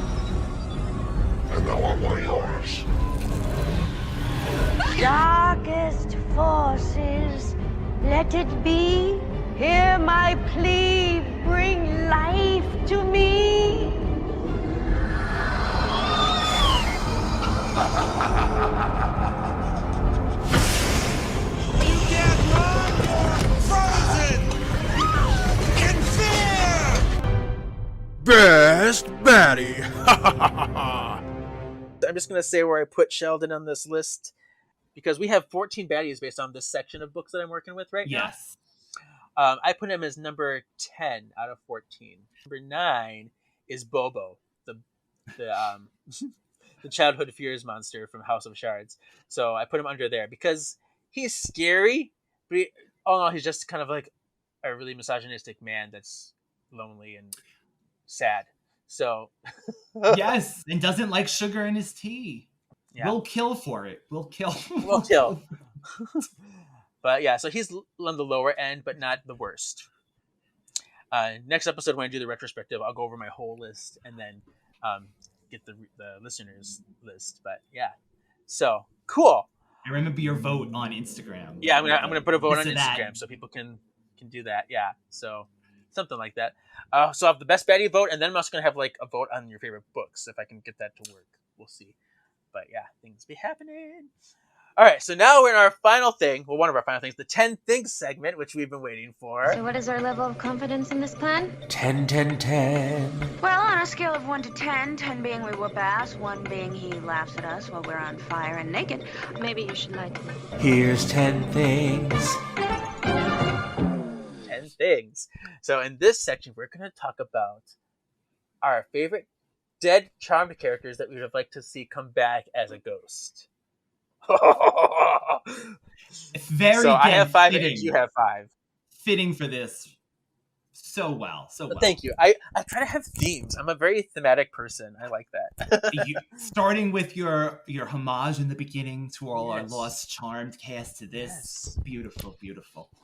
And now I want yours. Darkest forces, let it be. Hear my plea, bring life to me. You can't run! Frozen! In fear! Best baddie. I'm just going to say where I put Sheldon on this list because we have 14 baddies based on this section of books that I'm working with right now. Yes. I put him as number 10 out of 14. Number 9 is Bobo, the the childhood fears monster from House of Shards. So I put him under there because he's scary, but he's just kind of like a really misogynistic man that's lonely and sad. So yes, and doesn't like sugar in his tea. Yeah. We'll kill for it. We'll kill. But yeah, so he's on the lower end, but not the worst. Next episode, when I do the retrospective, I'll go over my whole list and then get the listeners' list. But yeah, so cool. I remember your vote on Instagram. Yeah, I'm gonna put a vote on Instagram so people can do that. Yeah, so something like that. So I have the best baddie vote, and then I'm also gonna have like a vote on your favorite books if I can get that to work. We'll see. But yeah, things be happening. All right, so now we're in our final thing. Well, one of our final things, the 10 Things segment, which we've been waiting for. So what is our level of confidence in this plan? 10, 10, 10. Well, on a scale of 1 to 10, 10 being we whoop ass, 1 being he laughs at us while we're on fire and naked, maybe you should like... Here's 10 things. 10 things. So in this section, we're going to talk about our favorite dead charmed characters that we would like to see come back as a ghost. It's very so I have 5 fitting. and you have 5. Fitting for this so well. Thank you. I try to have themes. I'm a very thematic person. I like that. Starting with your homage in the beginning to all our lost charmed cast to this. Beautiful.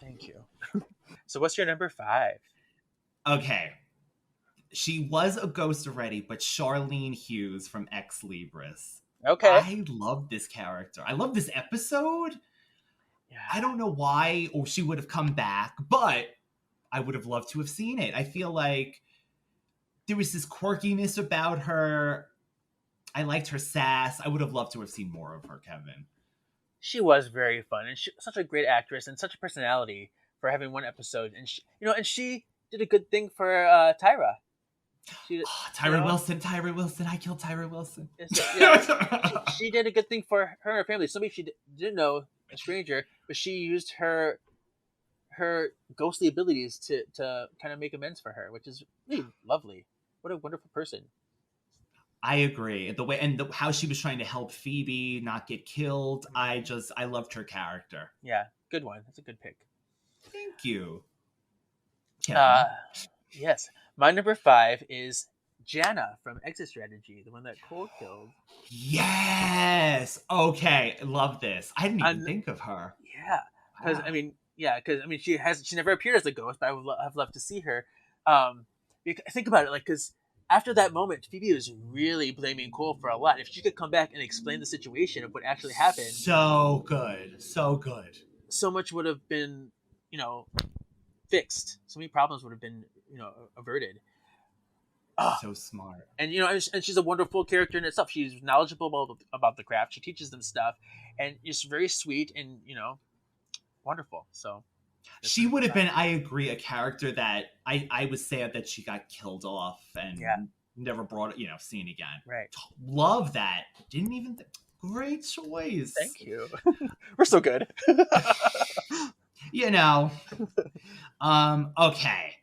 Thank you. So what's your number 5? Okay. She was a ghost already, but Charlene Hughes from Ex Libris. Okay. I love this character. I love this episode. Yeah. I don't know why or she would have come back, but I would have loved to have seen it. I feel like there was this quirkiness about her. I liked her sass. I would have loved to have seen more of her, Kevin. She was very fun, and such a great actress and such a personality for having one episode. And she did a good thing for Tyra. Tyra Wilson. I killed Tyra Wilson. She did a good thing for her and her family. Somebody she didn't know, a stranger, but she used her ghostly abilities to kind of make amends for her, which is really lovely. What a wonderful person. I agree. The way and how she was trying to help Phoebe not get killed. I loved her character. Yeah, good one. That's a good pick. Thank you. Yes. My number 5 is Jana from Exit Strategy, the one that Cole killed. Yes. Okay. Love this. I didn't even think of her. Yeah. Because she never appeared as a ghost, but I would have loved to see her. Think about it, because after that moment, Phoebe was really blaming Cole for a lot. If she could come back and explain the situation of what actually happened, so good. So much would have been, fixed. So many problems would have been, averted. So smart. And and she's a wonderful character in itself. She's knowledgeable about the craft. She teaches them stuff, and it's very sweet and wonderful. So she would have been, I agree, a character that I was sad that she got killed off and never brought seen again. Right. Love that. Didn't even great choice. Thank you. We're so good. Okay.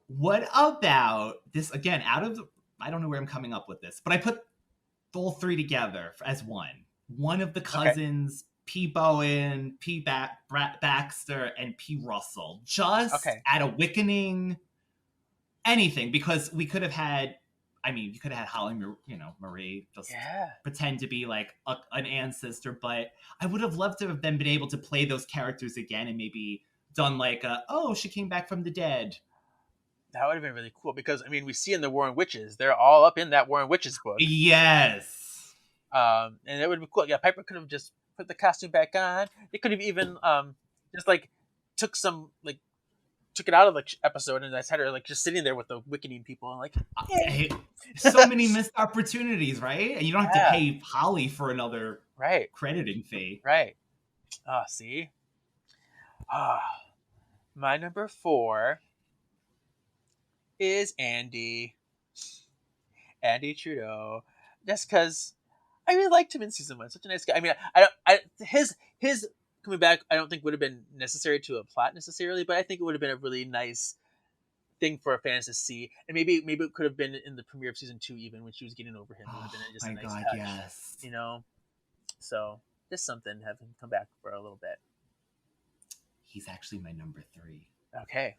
What about this again? I don't know where I'm coming up with this, but I put all three together as one. One of the cousins, P. Bowen, P. Baxter, and P. Russell. Just at a Wickening, anything, because we could have had. I mean, you could have had Holly, Marie just pretend to be like an ancestor, but I would have loved to have been able to play those characters again and maybe done she came back from the dead. That would have been really cool because, we see in the Warren Witches, they're all up in that Warren Witches book. Yes. And it would be cool. Yeah, Piper could have just put the costume back on. They could have even just took it out of the episode and just had her just sitting there with the Wickening people and so many missed opportunities, right? And you don't have to pay Holly for another crediting fee. Right. See? My number 4 is Andy Trudeau, just because I really liked him in season 1. Such a nice guy. His coming back, I don't think would have been necessary to a plot necessarily, but I think it would have been a really nice thing for fans to see, and maybe it could have been in the premiere of season 2, even when she was getting over him. It would have been just a nice touch, yes. So just something, have him come back for a little bit. He's actually my number 3. Okay.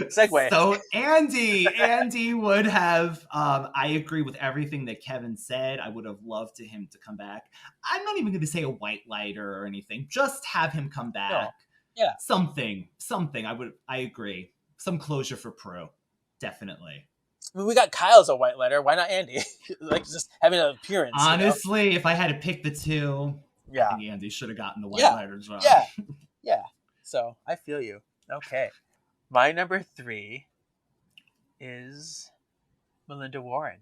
Segue. So Andy would have, I agree with everything that Kevin said. I would have loved to him to come back. I'm not even going to say a white lighter or anything. Just have him come back. No. Yeah. Something. I agree. Some closure for Prue. Definitely. We got Kyle as a white lighter. Why not Andy? Just having an appearance. Honestly, if I had to pick the two, I think Andy should have gotten the white lighter job. Yeah. So I feel you. Okay. My number 3 is Melinda Warren.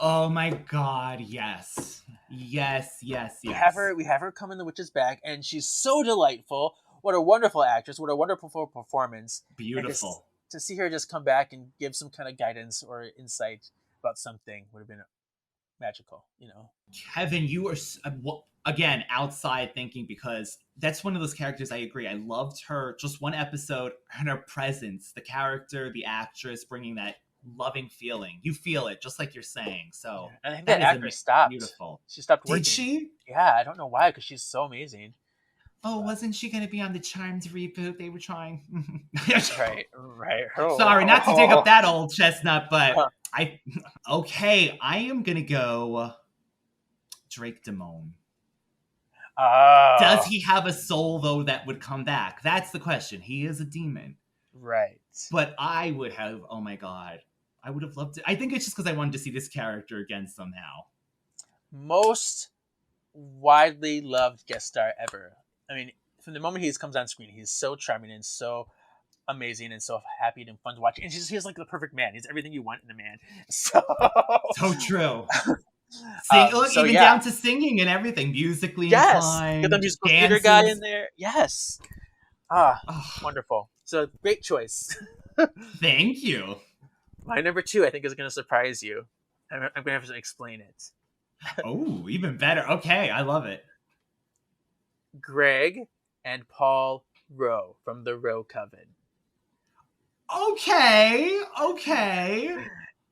Oh my God, yes. We have her come in The Witch's Bag, and she's so delightful. What a wonderful actress. What a wonderful performance. Beautiful. To see her just come back and give some kind of guidance or insight about something would have been magical, Kevin, you are, again, outside thinking, because that's one of those characters I agree. I loved her, just one episode, and her presence, the character, the actress, bringing that loving feeling. You feel it, just like you're saying. So I think that actress stopped. Beautiful. She stopped working. Did she? Yeah, I don't know why, because she's so amazing. Oh, wasn't she going to be on the Charmed reboot they were trying? Right. Sorry, not to dig up that old chestnut, but I am going to go Drake Damone. Does he have a soul, though, that would come back? That's the question. He is a demon. Right. But I would have, oh my God, I would have loved it. I think it's just because I wanted to see this character again somehow. Most widely loved guest star ever. From the moment he comes on screen, he's so charming and so amazing and so happy and fun to watch. And he's like the perfect man. He's everything you want in a man. So true. So, even down to singing and everything, musically inclined. Get the musical dances. theater guy in there. Yes. Wonderful. So great choice. Thank you. My number 2, I think, is going to surprise you. I'm going to have to explain it. Oh, even better. Okay, I love it. Greg and Paul Rowe from the Rowe Coven. Okay.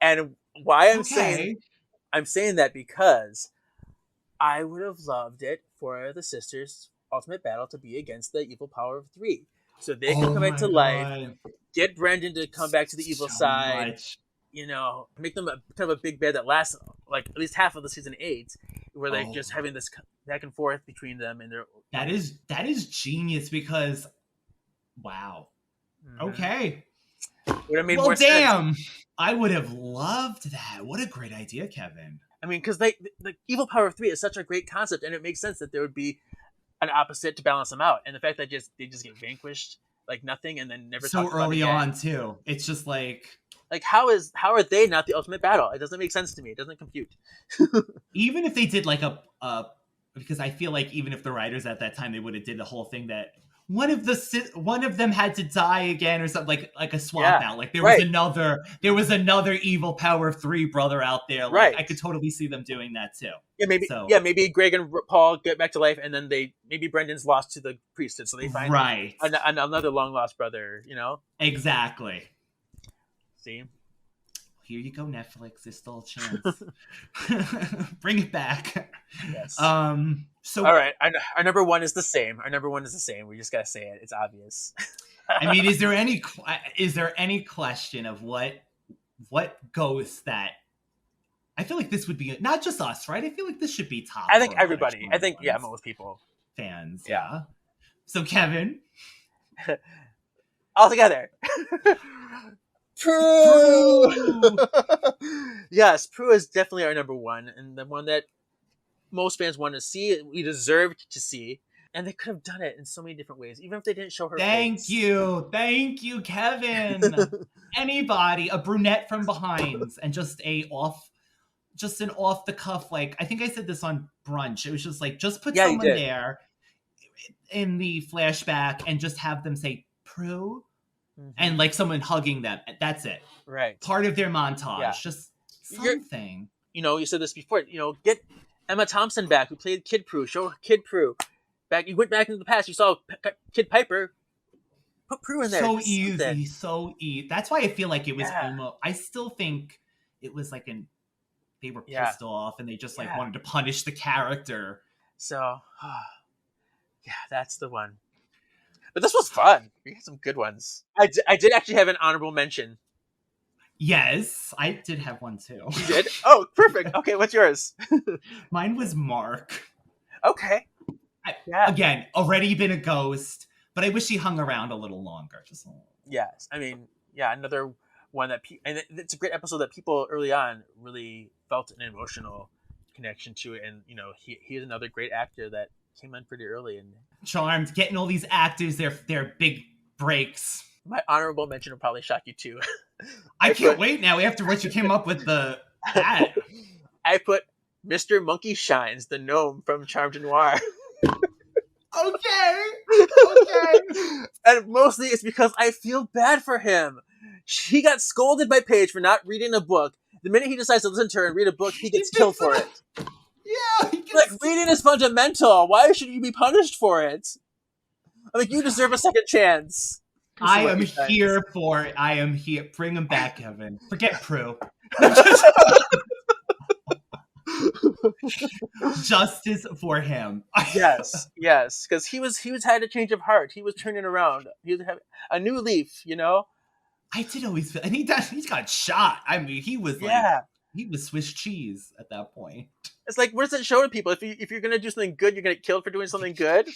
And why I'm saying that because I would have loved it for the sisters' ultimate battle to be against the evil power of 3. So they can come back to life, get Brendan to come back to the evil side, make them kind of a big bad that lasts like at least half of the season 8, where they're just having this back and forth between them and their. That is genius because, wow. Mm-hmm. Okay. Would have made more damn. sense. I would have loved that. What a great idea, Kevin. I mean, because the evil power of 3 is such a great concept, and it makes sense that there would be an opposite to balance them out. And the fact that they just get vanquished like nothing and then never so early on too. It's just like how are they not the ultimate battle? It doesn't make sense to me. It doesn't compute. Even if they did like a because I feel like even if the writers at that time, they would have did the whole thing that one of them had to die again or something, like a swap out. Like there was another evil power of 3 brother out there. Like I could totally see them doing that too. Yeah, maybe Greg and Paul get back to life, and then maybe Brendan's lost to the priesthood, so they find another long lost brother. Exactly. See, here you go, Netflix. There's still a chance. Bring it back. Yes. So all right, our number 1 is the same. We just gotta say it. It's obvious. I mean, is there any question of what ghost that? I feel like this would be not just us, right? I feel like this should be top. I think everybody. I think most people. Fans. Yeah. So Kevin, all together. Prue. Yes, Prue is definitely our number 1, and the one that most fans want to see. We deserved to see, and they could have done it in so many different ways, even if they didn't show her face. Thank you, Kevin. Anybody, a brunette from behind, and just an off the cuff, like I think I said this on brunch. It was just like put someone there in the flashback and just have them say Prue. Mm-hmm. And like someone hugging them. That's it. Right. Part of their montage. Just something. You said this before. Get Emma Thompson back, who played Kid Prue. Show Kid Prue. You went back into the past. You saw Kid Piper. Put Prue in there. So easy. That's why I feel like it was almost. I still think it was like they were pissed off and they just wanted to punish the character. So, that's the one. But this was fun. We had some good ones. I did actually have an honorable mention. Yes, I did have one too. You did? Oh, perfect. Okay, what's yours? Mine was Mark. Okay. Again, already been a ghost, but I wish he hung around a little longer. Yes, I mean, another one and it's a great episode that people early on really felt an emotional connection to, and he's another great actor that came in pretty early and Charmed, getting all these actors their big breaks. My honorable mention will probably shock you too. I can't wait now after what you came up with that. I put Mr. Monkey Shines, the gnome from Charmed Noir. Okay. And mostly it's because I feel bad for him. He got scolded by Paige for not reading a book. The minute he decides to listen to her and read a book, he gets killed for it. Yeah. Reading is fundamental. Why should you be punished for it? You deserve a second chance. I am here for it. I am here. Bring him back, Kevin. Forget Prue. Justice for him. Yes, because he had a change of heart. He was turning around. He was having a new leaf. I did always feel, and he got shot. I mean, he was he was Swiss cheese at that point. It's like, what does it show to people? If you're gonna do something good, you're gonna get killed for doing something good.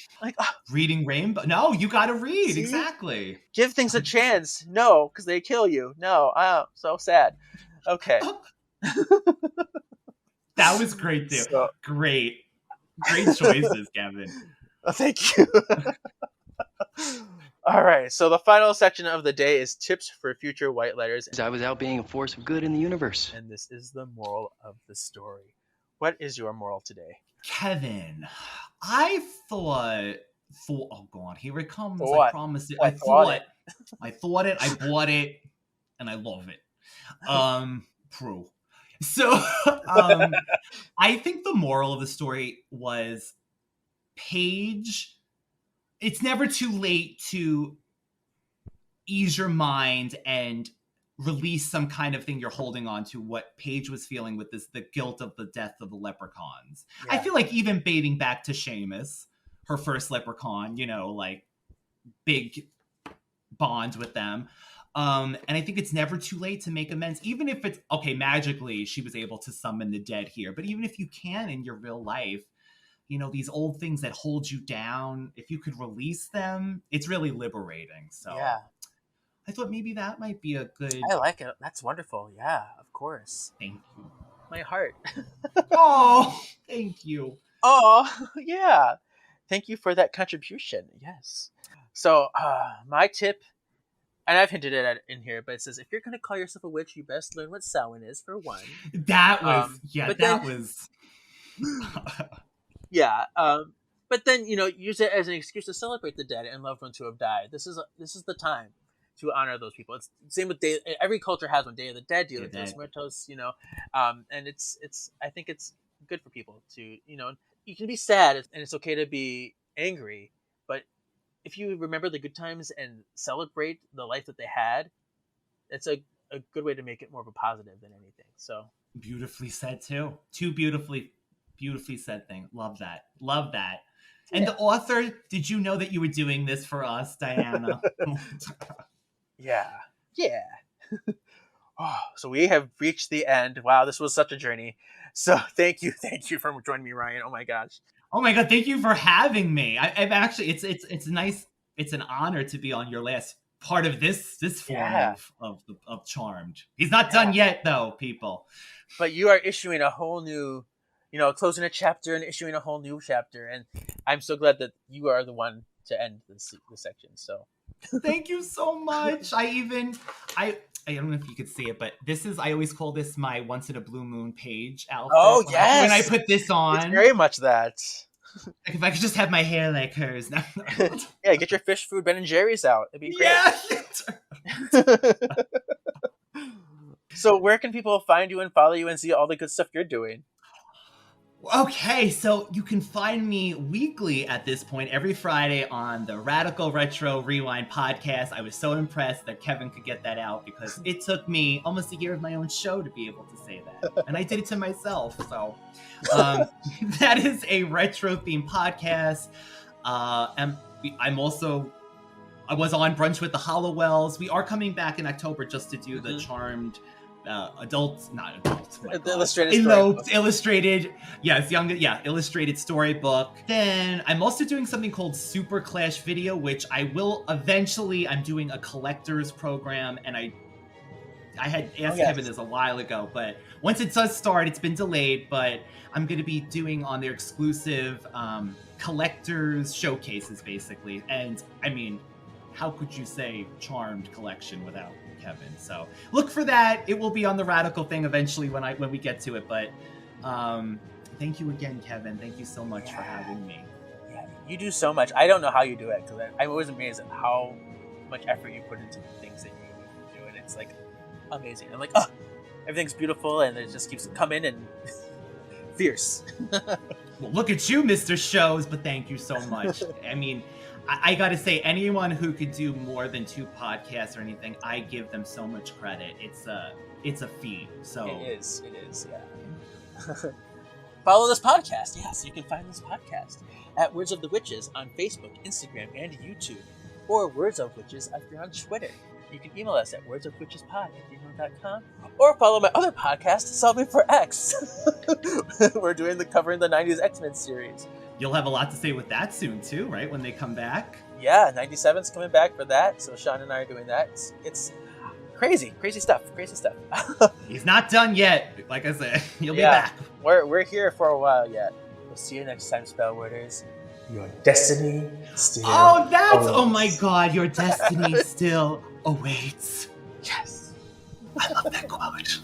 Reading Rainbow. No, you gotta read. See? Exactly. Give things a chance. No, because they kill you. No, so sad. Okay. That was great, too. Great choices, Kevin. Thank you. All right, so the final section of the day is tips for future white letters. I was out being a force of good in the universe. And this is the moral of the story. What is your moral today? Kevin, I thought... oh, go on. Here it comes. What? I promise it. I thought it. I bought it, and I love it. True. So, I think the moral of the story was Paige. It's never too late to ease your mind and release some kind of thing you're holding on to. What Paige was feeling with the guilt of the death of the leprechauns. Yeah. I feel like even baiting back to Seamus, her first leprechaun, like big bond with them. And I think it's never too late to make amends, even if it's okay. Magically, she was able to summon the dead here, but even if you can in your real life, these old things that hold you down, if you could release them, it's really liberating. So yeah, I thought maybe that might be a good... I like it. That's wonderful. Yeah, of course. Thank you. My heart. Oh, thank you. Oh, yeah. Thank you for that contribution. Yes. So my tip, and I've hinted at it in here, but it says, if you're going to call yourself a witch, you best learn what Samhain is, for one. That was, was... Yeah, but then use it as an excuse to celebrate the dead and loved ones who have died. This is the time to honor those people. It's same with every culture has one. Day of the Dead, Dia de los Muertos, and it's I think it's good for people to you can be sad and it's okay to be angry, but if you remember the good times and celebrate the life that they had, it's a good way to make it more of a positive than anything. So beautifully said too. Too beautifully said thing. Love that. And the author, did you know that you were doing this for us, Diana? Yeah. Oh, so we have reached the end. Wow, this was such a journey. So thank you for joining me, Ryan. Oh my god, thank you for having me. I've actually, it's nice. It's an honor to be on your last part of this form of Charmed. He's not done yet, though, people. But you are issuing a whole new, closing a chapter and issuing a whole new chapter, and I'm so glad that you are the one to end this section. So thank you so much. I don't know if you could see it, but I always call this my once in a blue moon Paige outfit. Oh, yes. When I put this on. It's very much that. If I could just have my hair like hers. Yeah, get your fish food Ben & Jerry's out. It'd be great. Yeah. So where can people find you and follow you and see all the good stuff you're doing? Okay, so you can find me weekly at this point, every Friday on the Radical Retro Rewind podcast. I was so impressed that Kevin could get that out because it took me almost a year of my own show to be able to say that. And I did it to myself. So that is a retro-themed podcast. And I was on Brunch with the Hollowells. We are coming back in October just to do the Charmed... illustrated storybook. Then I'm also doing something called Super Clash Video, which I'm doing a collector's program, and I had asked Kevin this a while ago, but once it does start, it's been delayed, but I'm going to be doing on their exclusive collector's showcases, basically. And I mean, how could you say Charmed collection without Kevin? So look for that. It will be on the Radical thing eventually when we get to it. But thank you again, Kevin. Thank you so much for having me. Yeah, you do so much. I don't know how you do it because I'm always amazed at how much effort you put into the things that you do, and it's like amazing. I'm like, everything's beautiful, and it just keeps coming and fierce. Well, look at you, Mr. Shows. But thank you so much. I mean, I got to say, anyone who could do more than 2 podcasts or anything, I give them so much credit. It's a feat. So it is, yeah. Follow this podcast. Yes, you can find this podcast at Words of the Witches on Facebook, Instagram, and YouTube, or Words of Witches if you're on Twitter. You can email us at wordsofwitchespod@gmail.com, or follow my other podcast, Solving for X. We're covering the 90s X-Men series. You'll have a lot to say with that soon, too, right? When they come back? Yeah, 97's coming back for that, so Sean and I are doing that. It's crazy stuff. He's not done yet. Like I said, he'll be back. We're here for a while yet. We'll see you next time, Spellworders. your destiny still Oh, that's, oh awaits. my God, your destiny still awaits. Yes. I love that quote.